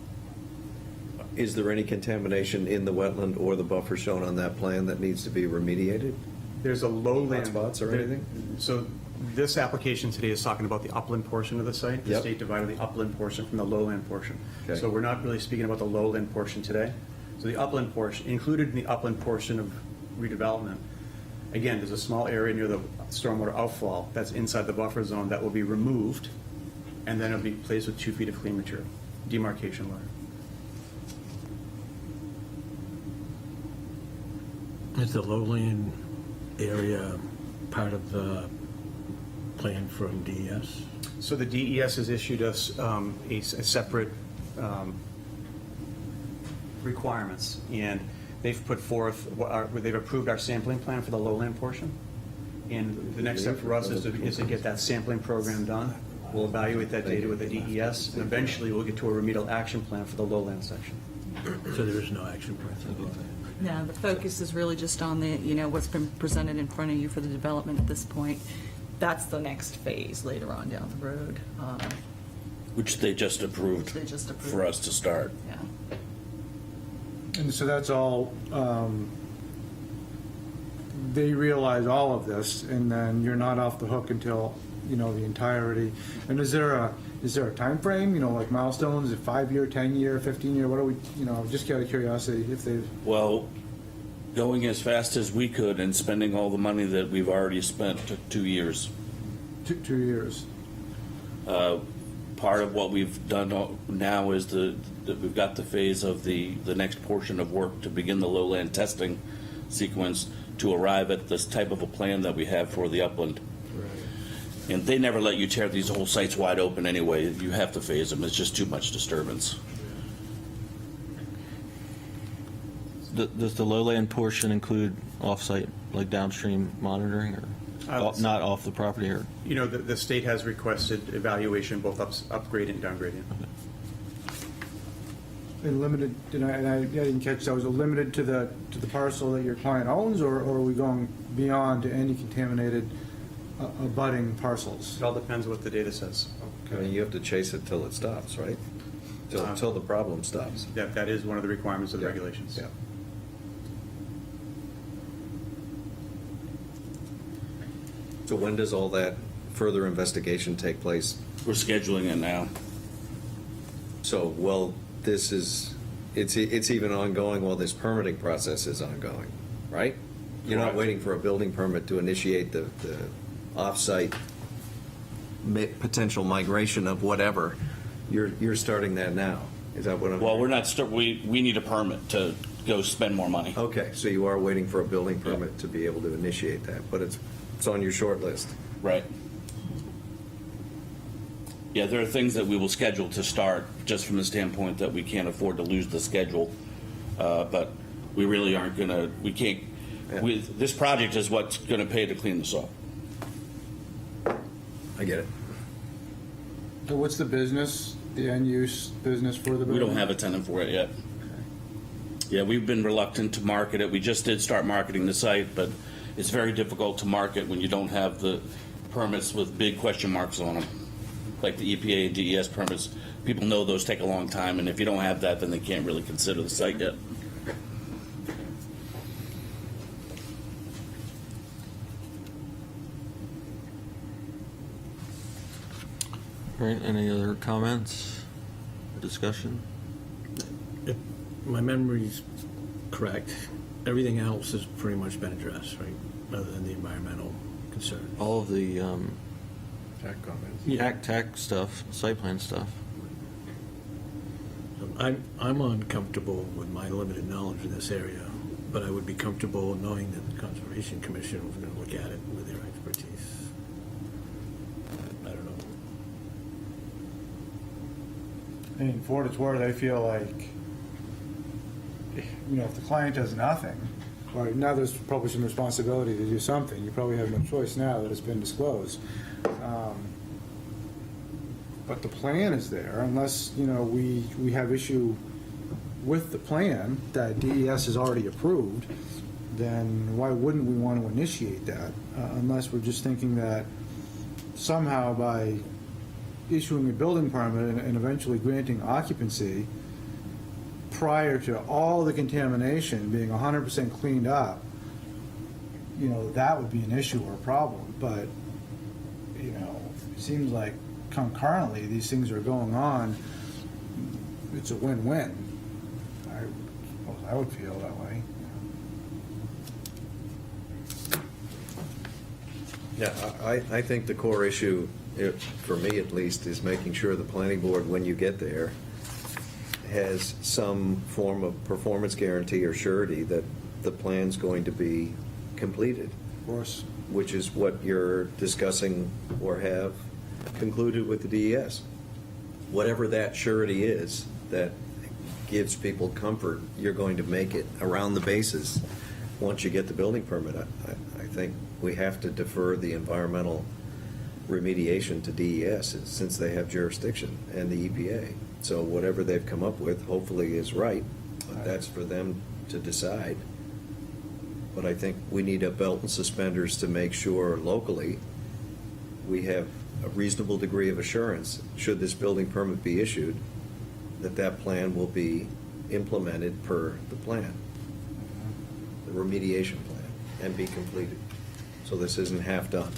Is there any contamination in the wetland or the buffer shown on that plan that needs to be remediated? There's a lowland. Hotspots or anything? So this application today is talking about the upland portion of the site. The Yep. state divided the upland portion from the lowland portion. Okay. So we're not really speaking about the lowland portion today. So the upland portion, included in the upland portion of redevelopment, again, there's a small area near the stormwater outfall that's inside the buffer zone that will be removed, and then it'll be placed with 2 feet of clean material, demarcation line. Is the lowland area part of the plan from DES? So the DES has issued us a separate requirements, and they've put forth, they've approved our sampling plan for the lowland portion. And the next step for us is to get that sampling program done. We'll evaluate that data with the DES, and eventually we'll get to a remedial action plan for the lowland section. So there is no action plan? Yeah, the focus is really just on the, what's been presented in front of you for the development at this point. That's the next phase later on down the road. Which they just approved They just approved. for us to start. Yeah. And so that's all, they realize all of this, and then you're not off the hook until, the entirety. And is there a timeframe, like milestones, a 5-year, 10-year, 15-year, what are we, just out of curiosity, if they've, Well, going as fast as we could and spending all the money that we've already spent took 2 years. 2 years? Part of what we've done now is that we've got the phase of the next portion of work to begin the lowland testing sequence to arrive at this type of a plan that we have for the upland. And they never let you tear these whole sites wide open anyway. You have to phase them. It's just too much disturbance. Does the lowland portion include off-site, like downstream monitoring, or not off the property, or? The state has requested evaluation, both upgrading and downgrading. And limited, and I didn't catch that, was it limited to the parcel that your client owns, or are we going beyond to any contaminated abutting parcels? It all depends what the data says. I mean, you have to chase it till it stops, right? Till the problem stops. That is one of the requirements of the regulations. Yeah. So when does all that further investigation take place? We're scheduling it now. So, well, this is, it's even ongoing while this permitting process is ongoing, right? You're not Correct. waiting for a building permit to initiate the off-site potential migration of whatever. You're starting that now. Is that what I'm? Well, we're not, we need a permit to go spend more money. Okay, so you are waiting for a building permit to be able to initiate that, but it's on your short list. Right. Yeah, there are things that we will schedule to start, just from the standpoint that we can't afford to lose the schedule. But we really aren't gonna, we can't, this project is what's gonna pay to clean this up. I get it. So what's the business, the end-use business for the building? We don't have a tenant for it yet. Yeah, we've been reluctant to market it. We just did start marketing the site, but it's very difficult to market when you don't have the permits with big question marks on them, like the EPA and DES permits. People know those take a long time, and if you don't have that, then they can't really consider the site yet. All right, any other comments, discussion? If my memory's correct, everything else has pretty much been addressed, right? Other than the environmental concerns. All of the Yeah. tech stuff, site plan stuff. I'm uncomfortable with my limited knowledge in this area, but I would be comfortable knowing that the Conservation Commission was going to look at it with their expertise. I don't know. I mean, for what it's worth, I feel like, if the client does nothing, or now there's probably some responsibility to do something. You probably have no choice now that it's been disclosed. But the plan is there, unless, we have issue with the plan that DES has already approved, then why wouldn't we want to initiate that? Unless we're just thinking that somehow by issuing a building permit and eventually granting occupancy prior to all the contamination being 100% cleaned up, that would be an issue or a problem. But, it seems like concurrently these things are going on, it's a win-win. I suppose I would feel that way. Yeah, I think the core issue, for me at least, is making sure the planning board, when you get there, has some form of performance guarantee or surety that the plan's going to be completed. Of course. Which is what you're discussing or have concluded with the DES. Whatever that surety is that gives people comfort, you're going to make it around the bases once you get the building permit. I think we have to defer the environmental remediation to DES since they have jurisdiction and the EPA. So whatever they've come up with hopefully is right, but that's for them to decide. But I think we need a belt and suspenders to make sure locally we have a reasonable degree of assurance, should this building permit be issued, that plan will be implemented per the plan, the remediation plan, and be completed. So this isn't half done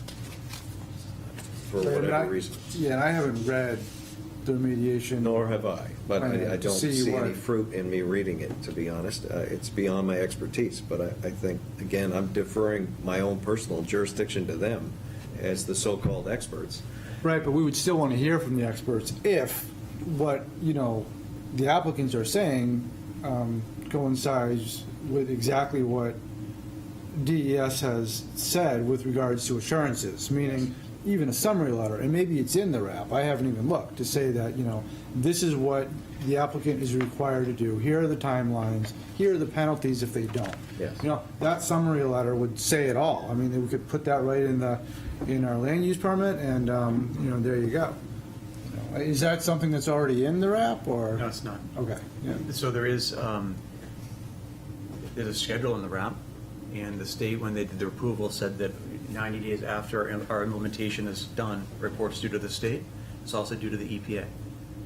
for whatever reason. Yeah, and I haven't read the remediation. Nor have I, but I don't see see what- any fruit in me reading it, to be honest. It's beyond my expertise, but I think, again, I'm deferring my own personal jurisdiction to them as the so-called experts. Right, but we would still want to hear from the experts if what, the applicants are saying coincides with exactly what DES has said with regards to assurances, meaning even a summary letter, and maybe it's in the RAP, I haven't even looked, to say that, this is what the applicant is required to do, here are the timelines, here are the penalties if they don't. Yes. That summary letter would say it all. I mean, we could put that right in our land use permit, and, there you go. Is that something that's already in the RAP, or? No, it's not. Okay, yeah. So there's a schedule in the RAP, and the state, when they did their approval, said that 90 days after our implementation is done, reports due to the state. It's also due to the EPA.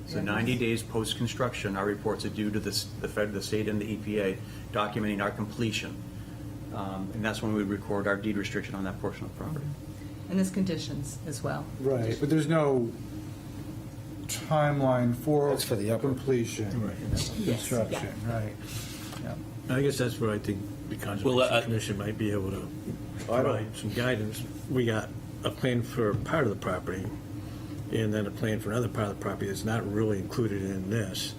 So 90 days post-construction, our reports are due to the state and the EPA, documenting our completion. And that's when we record our deed restriction on that portion of the property. And there's conditions as well. Right, but there's no timeline for That's for the upper. completion. Yes, Construction, right. I guess that's where I think the Well, Conservation Commission might be able to provide some guidance. We got a plan for part of the property, and then a plan for another part of the property that's not really included in this.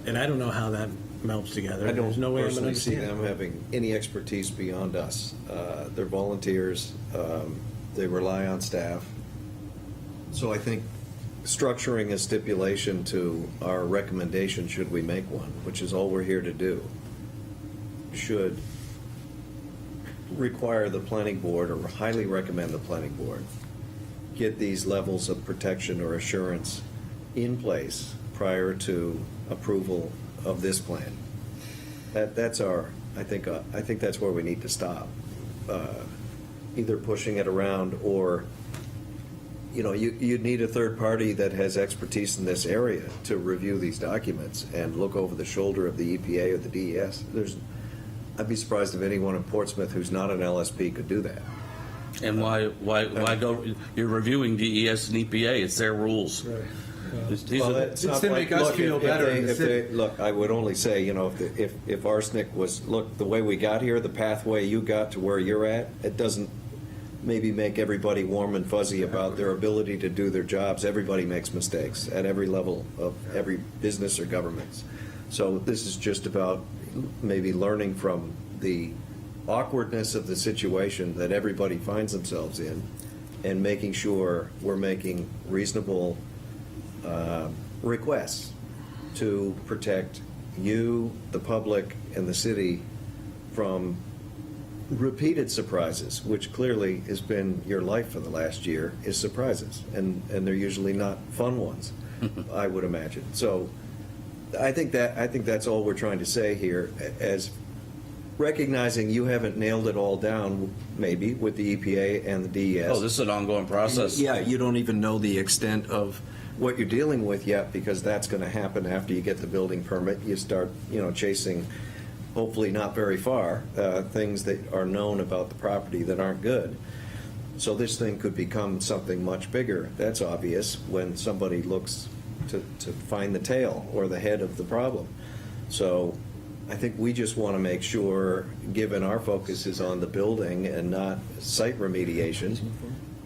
And I don't know how that melts together. I don't There's no way I'm gonna personally see understand. them having any expertise beyond us. They're volunteers, they rely on staff. So I think structuring a stipulation to our recommendation, should we make one, which is all we're here to do, should require the planning board, or highly recommend the planning board, get these levels of protection or assurance in place prior to approval of this plan. That's our, I think that's where we need to stop. Either pushing it around, or, you know, you'd need a third party that has expertise in this area to review these documents and look over the shoulder of the EPA or the DES. I'd be surprised if anyone in Portsmouth who's not an LSP could do that. And why go, you're reviewing DES and EPA, it's their rules. These Well, are- it's not to like- make us look, feel if better they- in the if they- city. Look, I would only say, you know, if arsenic was, look, the way we got here, the pathway you got to where you're at, it doesn't maybe make everybody warm and fuzzy about their ability to do their jobs. Everybody makes mistakes at every level of every business or government. So this is just about maybe learning from the awkwardness of the situation that everybody finds themselves in, and making sure we're making reasonable requests to protect you, the public, and the city from repeated surprises, which clearly has been your life for the last year, is surprises. And they're usually not fun ones, I would imagine. So I think that's all we're trying to say here, as recognizing you haven't nailed it all down, maybe, with the EPA and the DES. Oh, this is an ongoing process. Yeah, you don't even know the extent of what you're dealing with yet, because that's going to happen after you get the building permit. You start, you know, chasing, hopefully not very far, things that are known about the property that aren't good. So this thing could become something much bigger. That's obvious when somebody looks to find the tail or the head of the problem. So I think we just want to make sure, given our focus is on the building and not site remediation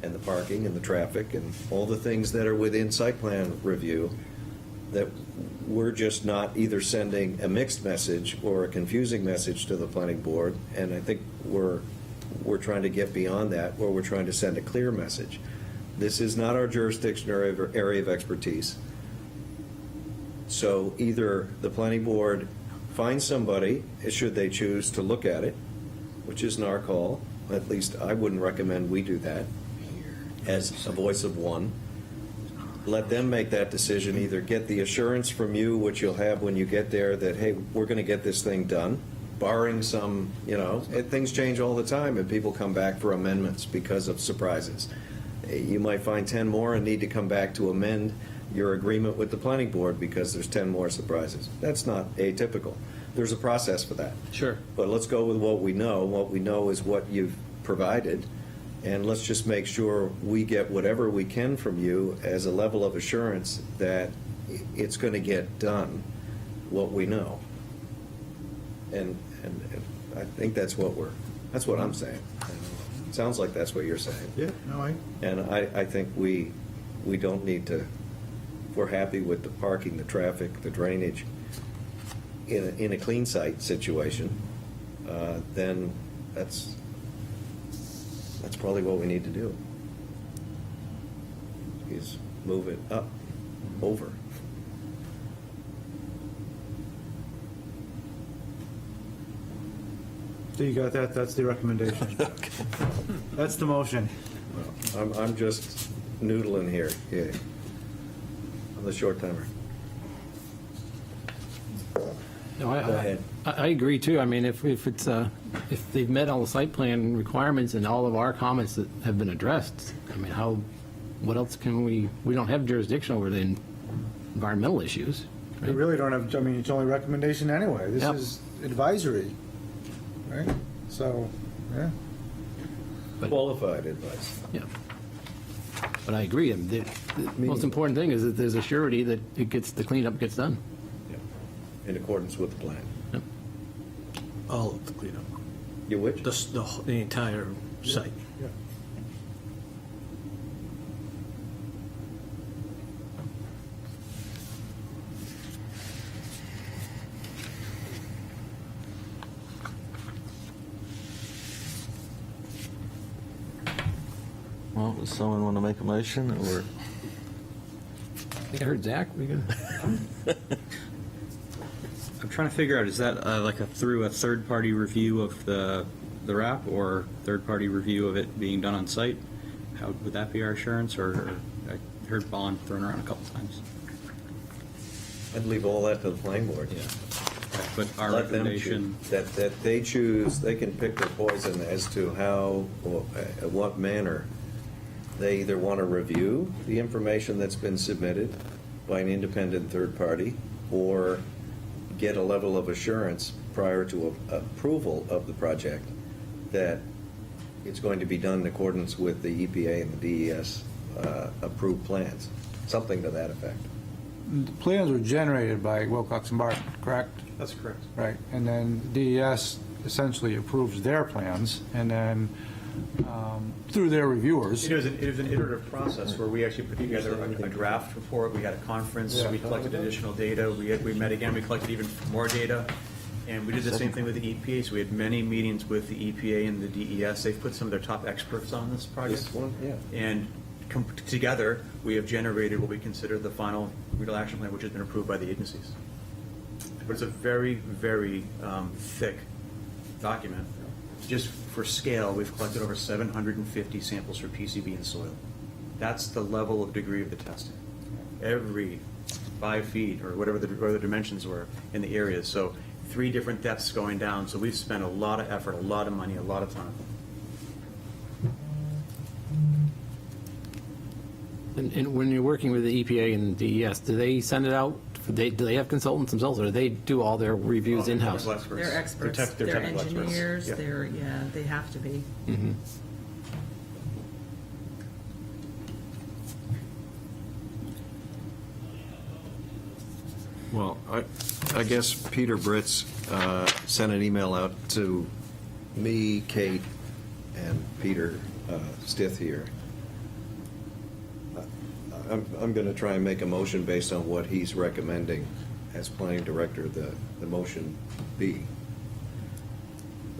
and the parking and the traffic and all the things that are within site plan review, that we're just not either sending a mixed message or a confusing message to the planning board. And I think we're trying to get beyond that, where we're trying to send a clear message. This is not our jurisdiction or area of expertise. So either the planning board finds somebody, should they choose to look at it, which isn't our call. At least I wouldn't recommend we do that as a voice of one. Let them make that decision, either get the assurance from you, which you'll have when you get there, that, hey, we're going to get this thing done, barring some, you know, things change all the time, and people come back for amendments because of surprises. You might find 10 more and need to come back to amend your agreement with the planning board because there's 10 more surprises. That's not atypical. There's a process for that. Sure. But let's go with what we know. What we know is what you've provided, and let's just make sure we get whatever we can from you as a level of assurance that it's going to get done, what we know. And I think that's what I'm saying. It sounds like that's what you're saying. Yeah, no, And I think we don't need to, if we're happy with the parking, the traffic, the drainage, in a clean site situation, then that's probably what we need to do, is move it up, over. So you got that, that's the recommendation. That's the motion. I'm just noodling here, yeah. I'm the short timer. No, Go ahead. I agree too. I mean, if it's, if they've met all the site plan requirements and all of our comments that have been addressed, I mean, what else can we don't have jurisdiction over the environmental issues. We really don't have, I mean, it's only recommendation anyway. This Yep. is advisory, right? So, yeah. Qualified advice. Yeah. But I agree, the most important thing is that there's a surety that the cleanup gets done. In accordance with the plan. All of the cleanup, You which? the entire site. Well, does someone want to make a motion, or? I think I heard Zach, we can. I'm trying to figure out, is that through a third-party review of the wrap, or third-party review of it being done on site? How would that be our assurance, or I heard bond thrown around a couple times? I'd leave all that to the planning board. Yeah. But our Let them recommendation, choose. That they choose, they can pick their poison as to how, or what manner they either want to review the information that's been submitted by an independent third party, or get a level of assurance prior to approval of the project that it's going to be done in accordance with the EPA and the DES approved plans, something to that effect. The plans were generated by Wilcox and Barton, correct? That's correct. Right, and then DES essentially approves their plans, and then through their reviewers. It was an iterative process where we actually put together a draft report. We had a conference, Yeah. we collected additional data, we met again, we collected even more data, and we did the same thing with the EPA. So we had many meetings with the EPA and the DES. They've put some of their top experts on this project. This one, yeah. And together, we have generated what we consider the final remedial action plan, which has been approved by the agencies. But it's a very, very thick document. Just for scale, we've collected over 750 samples for PCB and soil. That's the level of degree of the testing. Every 5 feet, or whatever the dimensions were in the areas. So 3 different depths going down. So we've spent a lot of effort, a lot of money, a lot of time. And when you're working with the EPA and DES, do they send it out? Do they have consultants themselves, or do they do all their reviews in-house? They're experts, They're they're technical experts. engineers, Yeah. they have to be. Well, I guess Peter Britz sent an email out to me, Kate, and Peter Stith here. I'm going to try and make a motion based on what he's recommending as planning director, the motion B.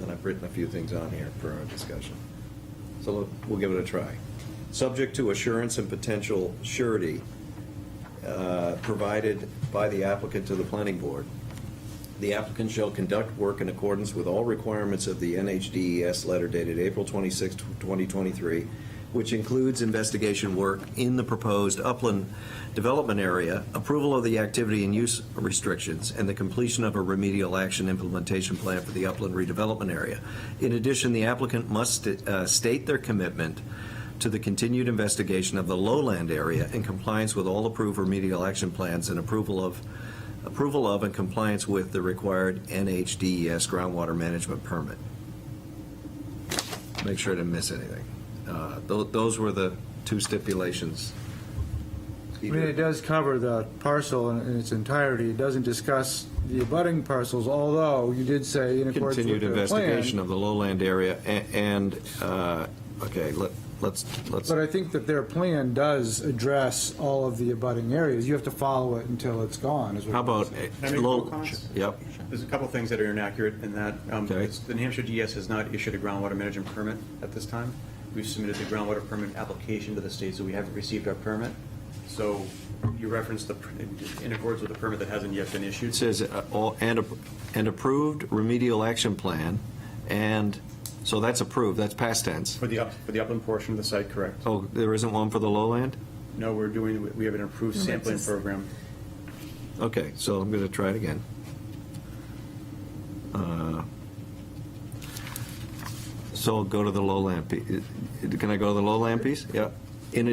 And I've written a few things on here for our discussion. So we'll give it a try. Subject to assurance and potential surety provided by the applicant to the planning board. The applicant shall conduct work in accordance with all requirements of the NHDES letter dated April 26, 2023, which includes investigation work in the proposed upland development area, approval of the activity and use restrictions, and the completion of a remedial action implementation plan for the upland redevelopment area. In addition, the applicant must state their commitment to the continued investigation of the lowland area in compliance with all approved remedial action plans and approval of and compliance with the required NHDES groundwater management permit. Make sure I didn't miss anything. Those were the 2 stipulations. I mean, it does cover the parcel in its entirety. It doesn't discuss the abutting parcels, although you did say in accordance with Continued the investigation plan. of the lowland area and, okay, let's. But I think that their plan does address all of the abutting areas. You have to follow it until it's gone, is what How about, Can I make low, more comments? yep, There's a couple of things that are inaccurate in that. Okay. The New Hampshire DES has not issued a groundwater management permit at this time. We've submitted the groundwater permit application to the state, so we haven't received our permit. So you referenced in accordance with the permit that hasn't yet been issued. it says, and approved remedial action plan, and, so that's approved, that's past tense. For the upland portion of the site, correct. Oh, there isn't one for the lowland? No, we have an approved No, that's sampling just- program. Okay, so I'm going to try it again. So go to the lowland piece. Can I go to the lowland piece? Yeah. In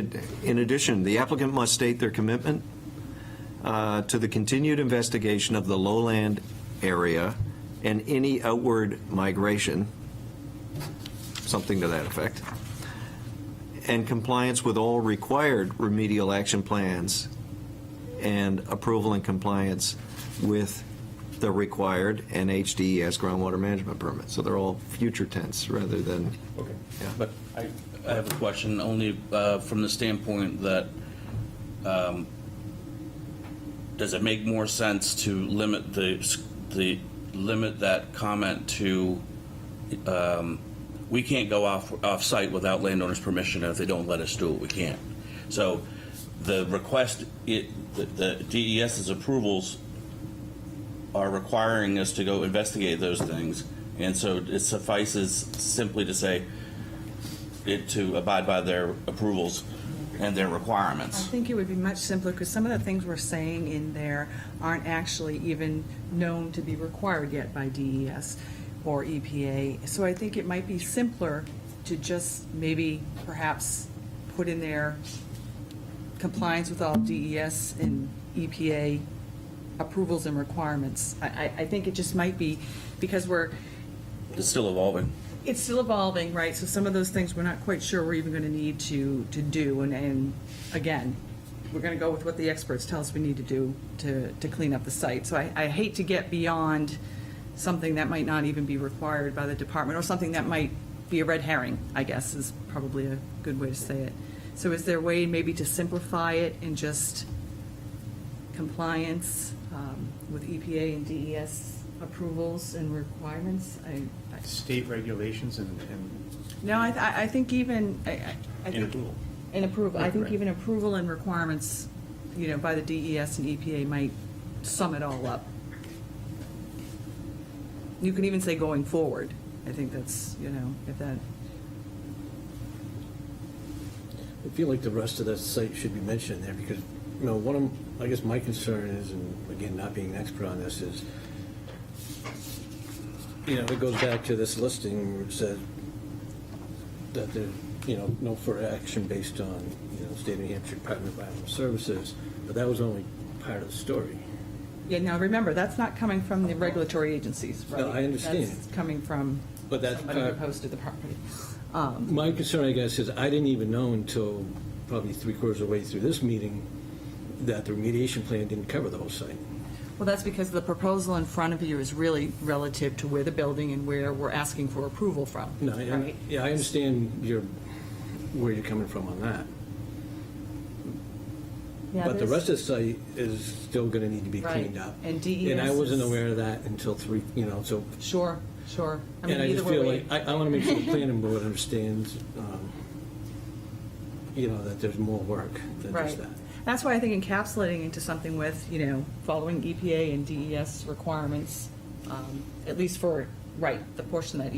addition, the applicant must state their commitment to the continued investigation of the lowland area and any outward migration, something to that effect, and compliance with all required remedial action plans and approval and compliance with the required NHDES groundwater management permit. So they're all future tense rather than, Okay. Yeah. But I have a question, only from the standpoint that, does it make more sense to limit limit that comment to, we can't go off-site without landowners' permission, and if they don't let us do it, we can't. So the request, the DES's approvals are requiring us to go investigate those things, and so it suffices simply to say to abide by their approvals and their I requirements. think it would be much simpler, because some of the things we're saying in there aren't actually even known to be required yet by DES or EPA. So I think it might be simpler to just maybe perhaps put in there compliance with all DES and EPA approvals and requirements. I think it just might be, because It's still evolving. it's still evolving, right? So some of those things we're not quite sure we're even going to need to do. And again, we're going to go with what the experts tell us we need to do to clean up the site. So I hate to get beyond something that might not even be required by the department, or something that might be a red herring, I guess, is probably a good way to say it. So is there a way maybe to simplify it in just compliance with EPA and DES approvals and requirements? State regulations and No, I think even, I think. approval. And approval, I think Right. even approval and requirements, by the DES and EPA might sum it all up. You can even say going forward. I think that's, if that, I feel like the rest of the site should be mentioned there, because, one of, I guess my concern is, and again, not being an expert on this, is, it goes back to this listing where it said that there, no further action based on, State of New Hampshire Department of Environmental Services, but that was only part of the story. yeah, now remember, that's not coming from the regulatory agencies, right? No, I understand. That's coming from But that's somebody who part- hosted the property. My concern, I guess, is I didn't even know until probably three-quarters of the way through this meeting that the remediation plan didn't cover the whole site. Well, that's because the proposal in front of you is really relative to where the building and where we're asking for approval from, No, right? yeah, I understand where you're coming from on that. Yeah, But the there's- rest of the site is still going to need to be Right. cleaned up. And DES And I wasn't is- aware of that until so. Sure. I mean, And I either just way, feel like, I want to make sure the planning board understands, that there's more work than Right. just that. That's why I think encapsulating into something with, following EPA and DES requirements, at least for, the portion that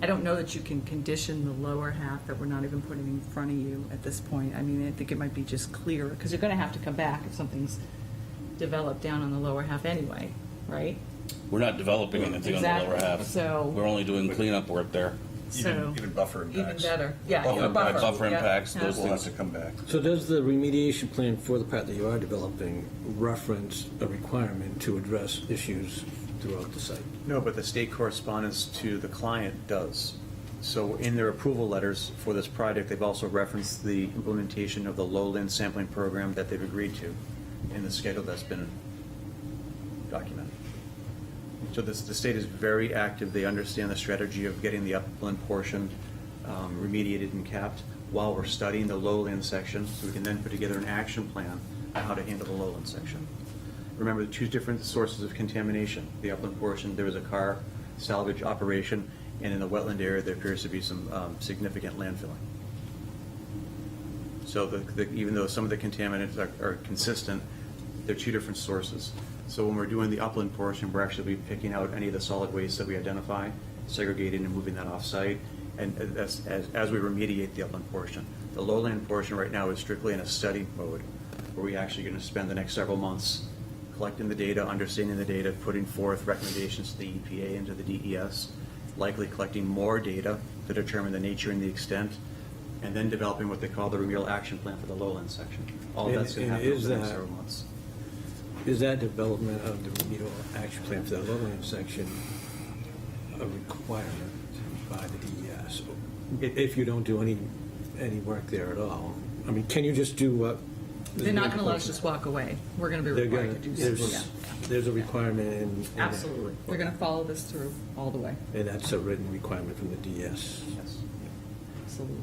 I don't know that you can condition the lower half that we're not even putting in front of you at this point. I mean, I think it might be just clearer, because you're going to have to come back if something's developed down on the lower half anyway, right? We're not developing anything on the lower Exactly. half. So- We're only doing cleanup work there. So, Even buffer impacts. even better. Yeah, Buffer even impacts, buffer yeah, impacts, yeah. those We'll have things. to come back. So does the remediation plan for the part that you are developing reference a requirement to address issues throughout the site? No, but the state correspondence to the client does. So in their approval letters for this project, they've also referenced the implementation of the lowland sampling program that they've agreed to in the schedule that's been documented. So the state is very active. They understand the strategy of getting the upland portion remediated and capped while we're studying the lowland section, so we can then put together an action plan on how to handle the lowland section. Remember, the two different sources of contamination. The upland portion, there was a car salvage operation, and in the wetland area, there appears to be some significant landfilling. So even though some of the contaminants are consistent, they're two different sources. So when we're doing the upland portion, we're actually picking out any of the solid waste that we identify, segregating and moving that off-site, and as we remediate the upland portion. The lowland portion right now is strictly in a study mode, where we're actually going to spend the next several months collecting the data, understanding the data, putting forth recommendations to the EPA and to the DES, likely collecting more data to determine the nature and the extent, and then developing what they call the remedial action plan for the lowland section. All of that's going to And happen over is the next that- several months. Is that development of the remedial action plan for that lowland section a requirement by the DES? If you don't do any any work there at all. I mean, can you just do what? They're not going to let us just walk away. We're going to be They're required to gonna- do something, there's- yeah. There's a requirement in. Absolutely. They're going to follow this through all the way. And that's a written requirement from the DS. Absolutely.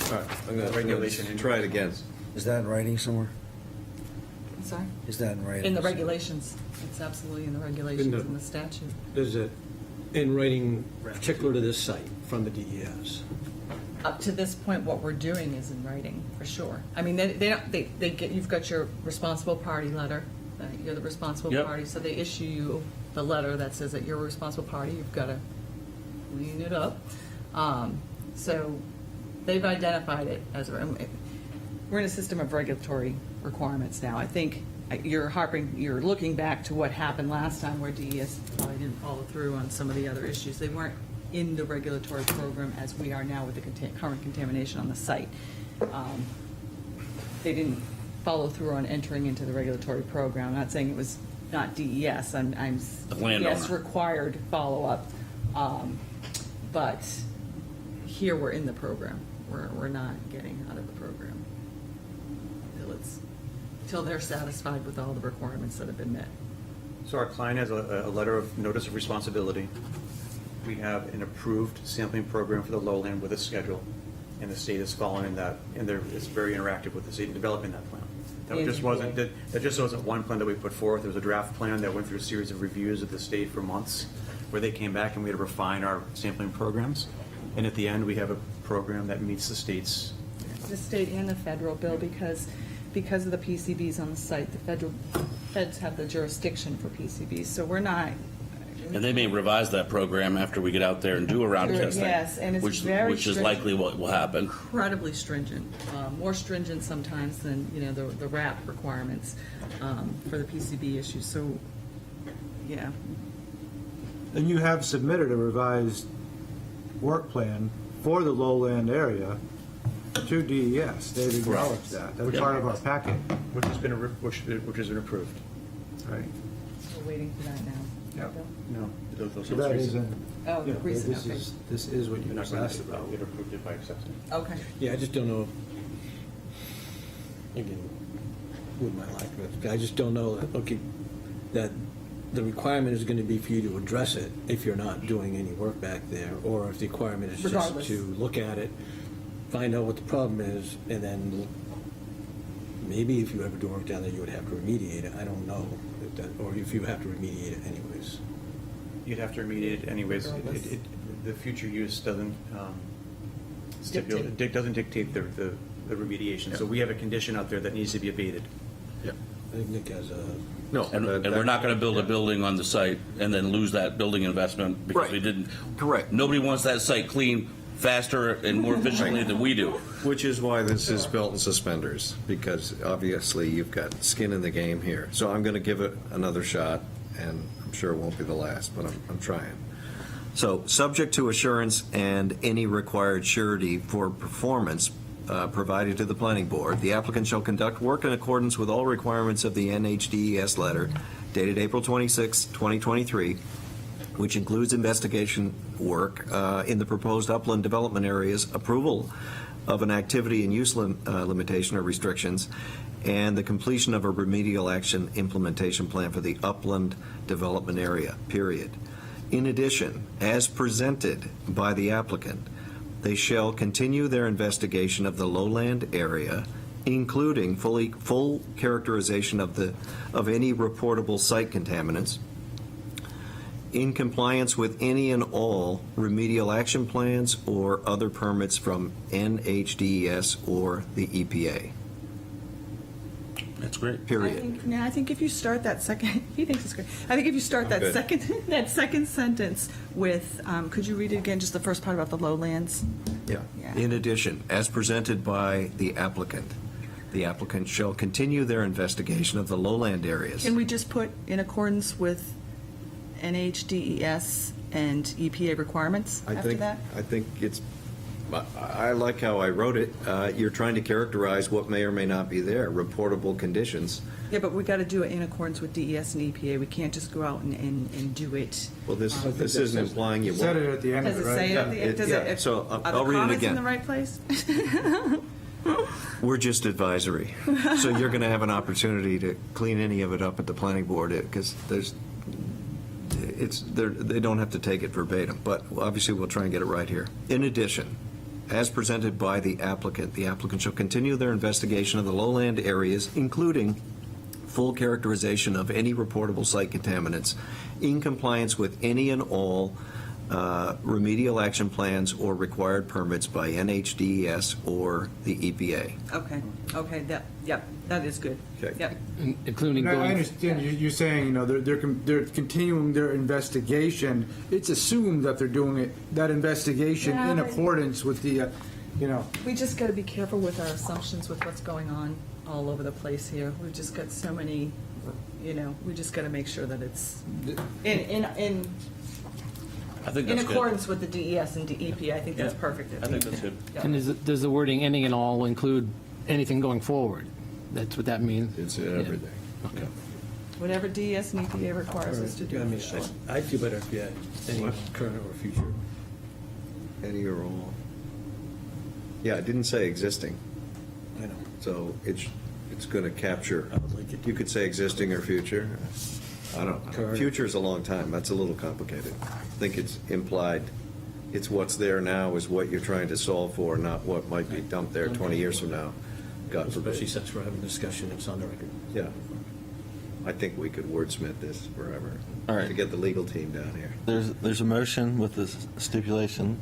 All right, I'm gonna Regulation. try it again. Is that in writing somewhere? I'm sorry? Is that in writing? In the regulations. It's absolutely in the regulations, in the statute. There's a, in writing particular to this site from the DES. Up to this point, what we're doing is in writing, for sure. I mean, they get, you've got your responsible party letter, you're the responsible Yep. party, so they issue you the letter that says that you're a responsible party, you've got to clean it up. So they've identified it as, we're in a system of regulatory requirements now. I think you're looking back to what happened last time where DES probably didn't follow through on some of the other issues. They weren't in the regulatory program as we are now with the current contamination on the site. They didn't follow through on entering into the regulatory program. I'm not saying it was not DES, I'm landowner. DES required follow-up. But here we're in the program. We're not getting out of the program until they're satisfied with all the requirements that have been met. So our client has a letter of notice of responsibility. We have an approved sampling program for the lowland with a schedule, and the state is following that, and it's very interactive with the state in developing that plan. That just wasn't one plan that we put forth. There was a draft plan that went through a series of reviews of the state for months, where they came back and we had to refine our sampling programs. And at the end, we have a program that meets the state's. The state and the federal bill, because of the PCBs on the site, the feds have the jurisdiction for PCBs, so we're not. And they may revise that program after we get out there and do a round of testing. Yes, and it's very which is strict. likely what will happen. Incredibly stringent, more stringent sometimes than, the RAP requirements for the PCB issues, so, yeah. And you have submitted a revised work plan for the lowland area to DES. They've acknowledged that. That's part of our packet. Which has been approved. Right. We're waiting for that now. Yep. No, those So that is in. Oh, yeah, recent, this okay. is- This is what you You're not just going asked to, about. we'd approved it by acceptance. Okay. Yeah, I just don't know, again, with my lack of, I just don't know, okay, that the requirement is going to be for you to address it if you're not doing any work back there, or if the requirement is just Regardless. to look at it, find out what the problem is, and then maybe if you ever do work down there, you would have to remediate it. I don't know, or if you have to remediate it anyways. You'd have to remediate it anyways. Regardless. The future use doesn't stipulate, doesn't dictate the remediation. So we have a condition out there that needs to be abated. I think Nick has a, No. And we're not going to build a building on the site and then lose that building investment because Right. we didn't. Correct. Nobody wants that site clean faster and more efficiently than we do. Which is why this is belt and suspenders, because obviously you've got skin in the game here. So I'm going to give it another shot, and I'm sure it won't be the last, but I'm trying. So, subject to assurance and any required surety for performance provided to the planning board, the applicant shall conduct work in accordance with all requirements of the NHDES letter dated April 26, 2023, which includes investigation work in the proposed upland development areas, approval of an activity and use limitation or restrictions, and the completion of a remedial action implementation plan for the upland development area, period. In addition, as presented by the applicant, they shall continue their investigation of the lowland area, including full characterization of any reportable site contaminants, in compliance with any and all remedial action plans or other permits from NHDES or the EPA. That's great. Period. I think if you start that second, he thinks it's great. I think if you start that good. second sentence with, could you read it again, just the first part about the lowlands? Yeah. Yeah. In addition, as presented by the applicant shall continue their investigation of the lowland areas. Can we just put in accordance with NHDES and EPA requirements after that? I think it's, I like how I wrote it. You're trying to characterize what may or may not be there, reportable conditions. Yeah, but we got to do it in accordance with DES and EPA. We can't just go out and do it. Well, this isn't implying you Said won't. it at the end of Does it, it say right? it at the end? Does Yeah, it? so Are I'll the read it comments in again. the right place? We're just advisory. So you're going to have an opportunity to clean any of it up at the planning board, because they don't have to take it verbatim, but obviously we'll try and get it right here. In addition, as presented by the applicant shall continue their investigation of the lowland areas, including full characterization of any reportable site contaminants in compliance with any and all remedial action plans or required permits by NHDES or the EPA. Okay, that is good. Okay. Yep. Including I going. understand you're saying, they're continuing their investigation. It's assumed that they're doing that investigation Yeah, in but- accordance with the, We just got to be careful with our assumptions with what's going on all over the place here. We've just got so many, we just got to make sure that it's in I think that's good. accordance with the DES and EPA. I think that's Yeah, perfect. I think that's good. Yeah. And does the wording "any and all" include anything going forward? That's what that means? It's everything. Okay. Whatever DES and EPA requires us to do. I mean, for sure. I'd feel better if you had any current or future. Any or all. Yeah, it didn't say existing, I know. so it's going to capture, I would like it. you could say existing or future. I don't know. Correct. Future is a long time. That's a little complicated. I think it's implied, it's what's there now is what you're trying to solve for, not what might be dumped there 20 years from now. God Especially forbid. since we're having a discussion, it's on the record. Yeah. I think we could wordsmith this forever. All right. To get the legal team down here. There's a motion with this stipulation.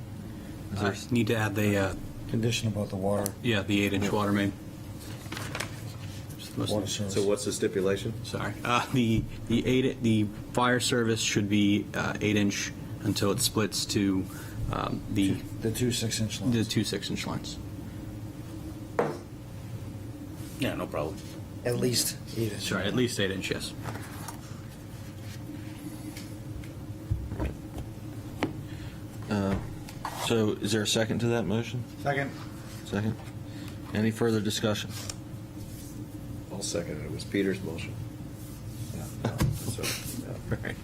Is there, Need to add the, Condition about the water, the 8-inch water main. water service. So what's the stipulation? Sorry. The fire service should be 8-inch until it splits to the The 2 6-inch lines. 2 6-inch lines. Yeah, no problem. At least 8 inch. Sorry, at least 8-inch, yes. so is there a second to that motion? Second. Second. Any further discussion? I'll second it. It was Peter's motion. So, All right.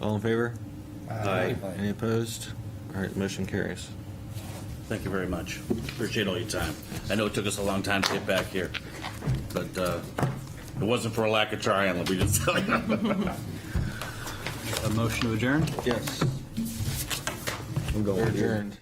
All in favor? Aye. Any opposed? All right, motion carries. Thank you very much. Appreciate all your time. I know it took us a long time to get back here, but it wasn't for a lack of trying, let me just tell you. A motion to adjourn? Yes. I'm going We're with you. adjourned.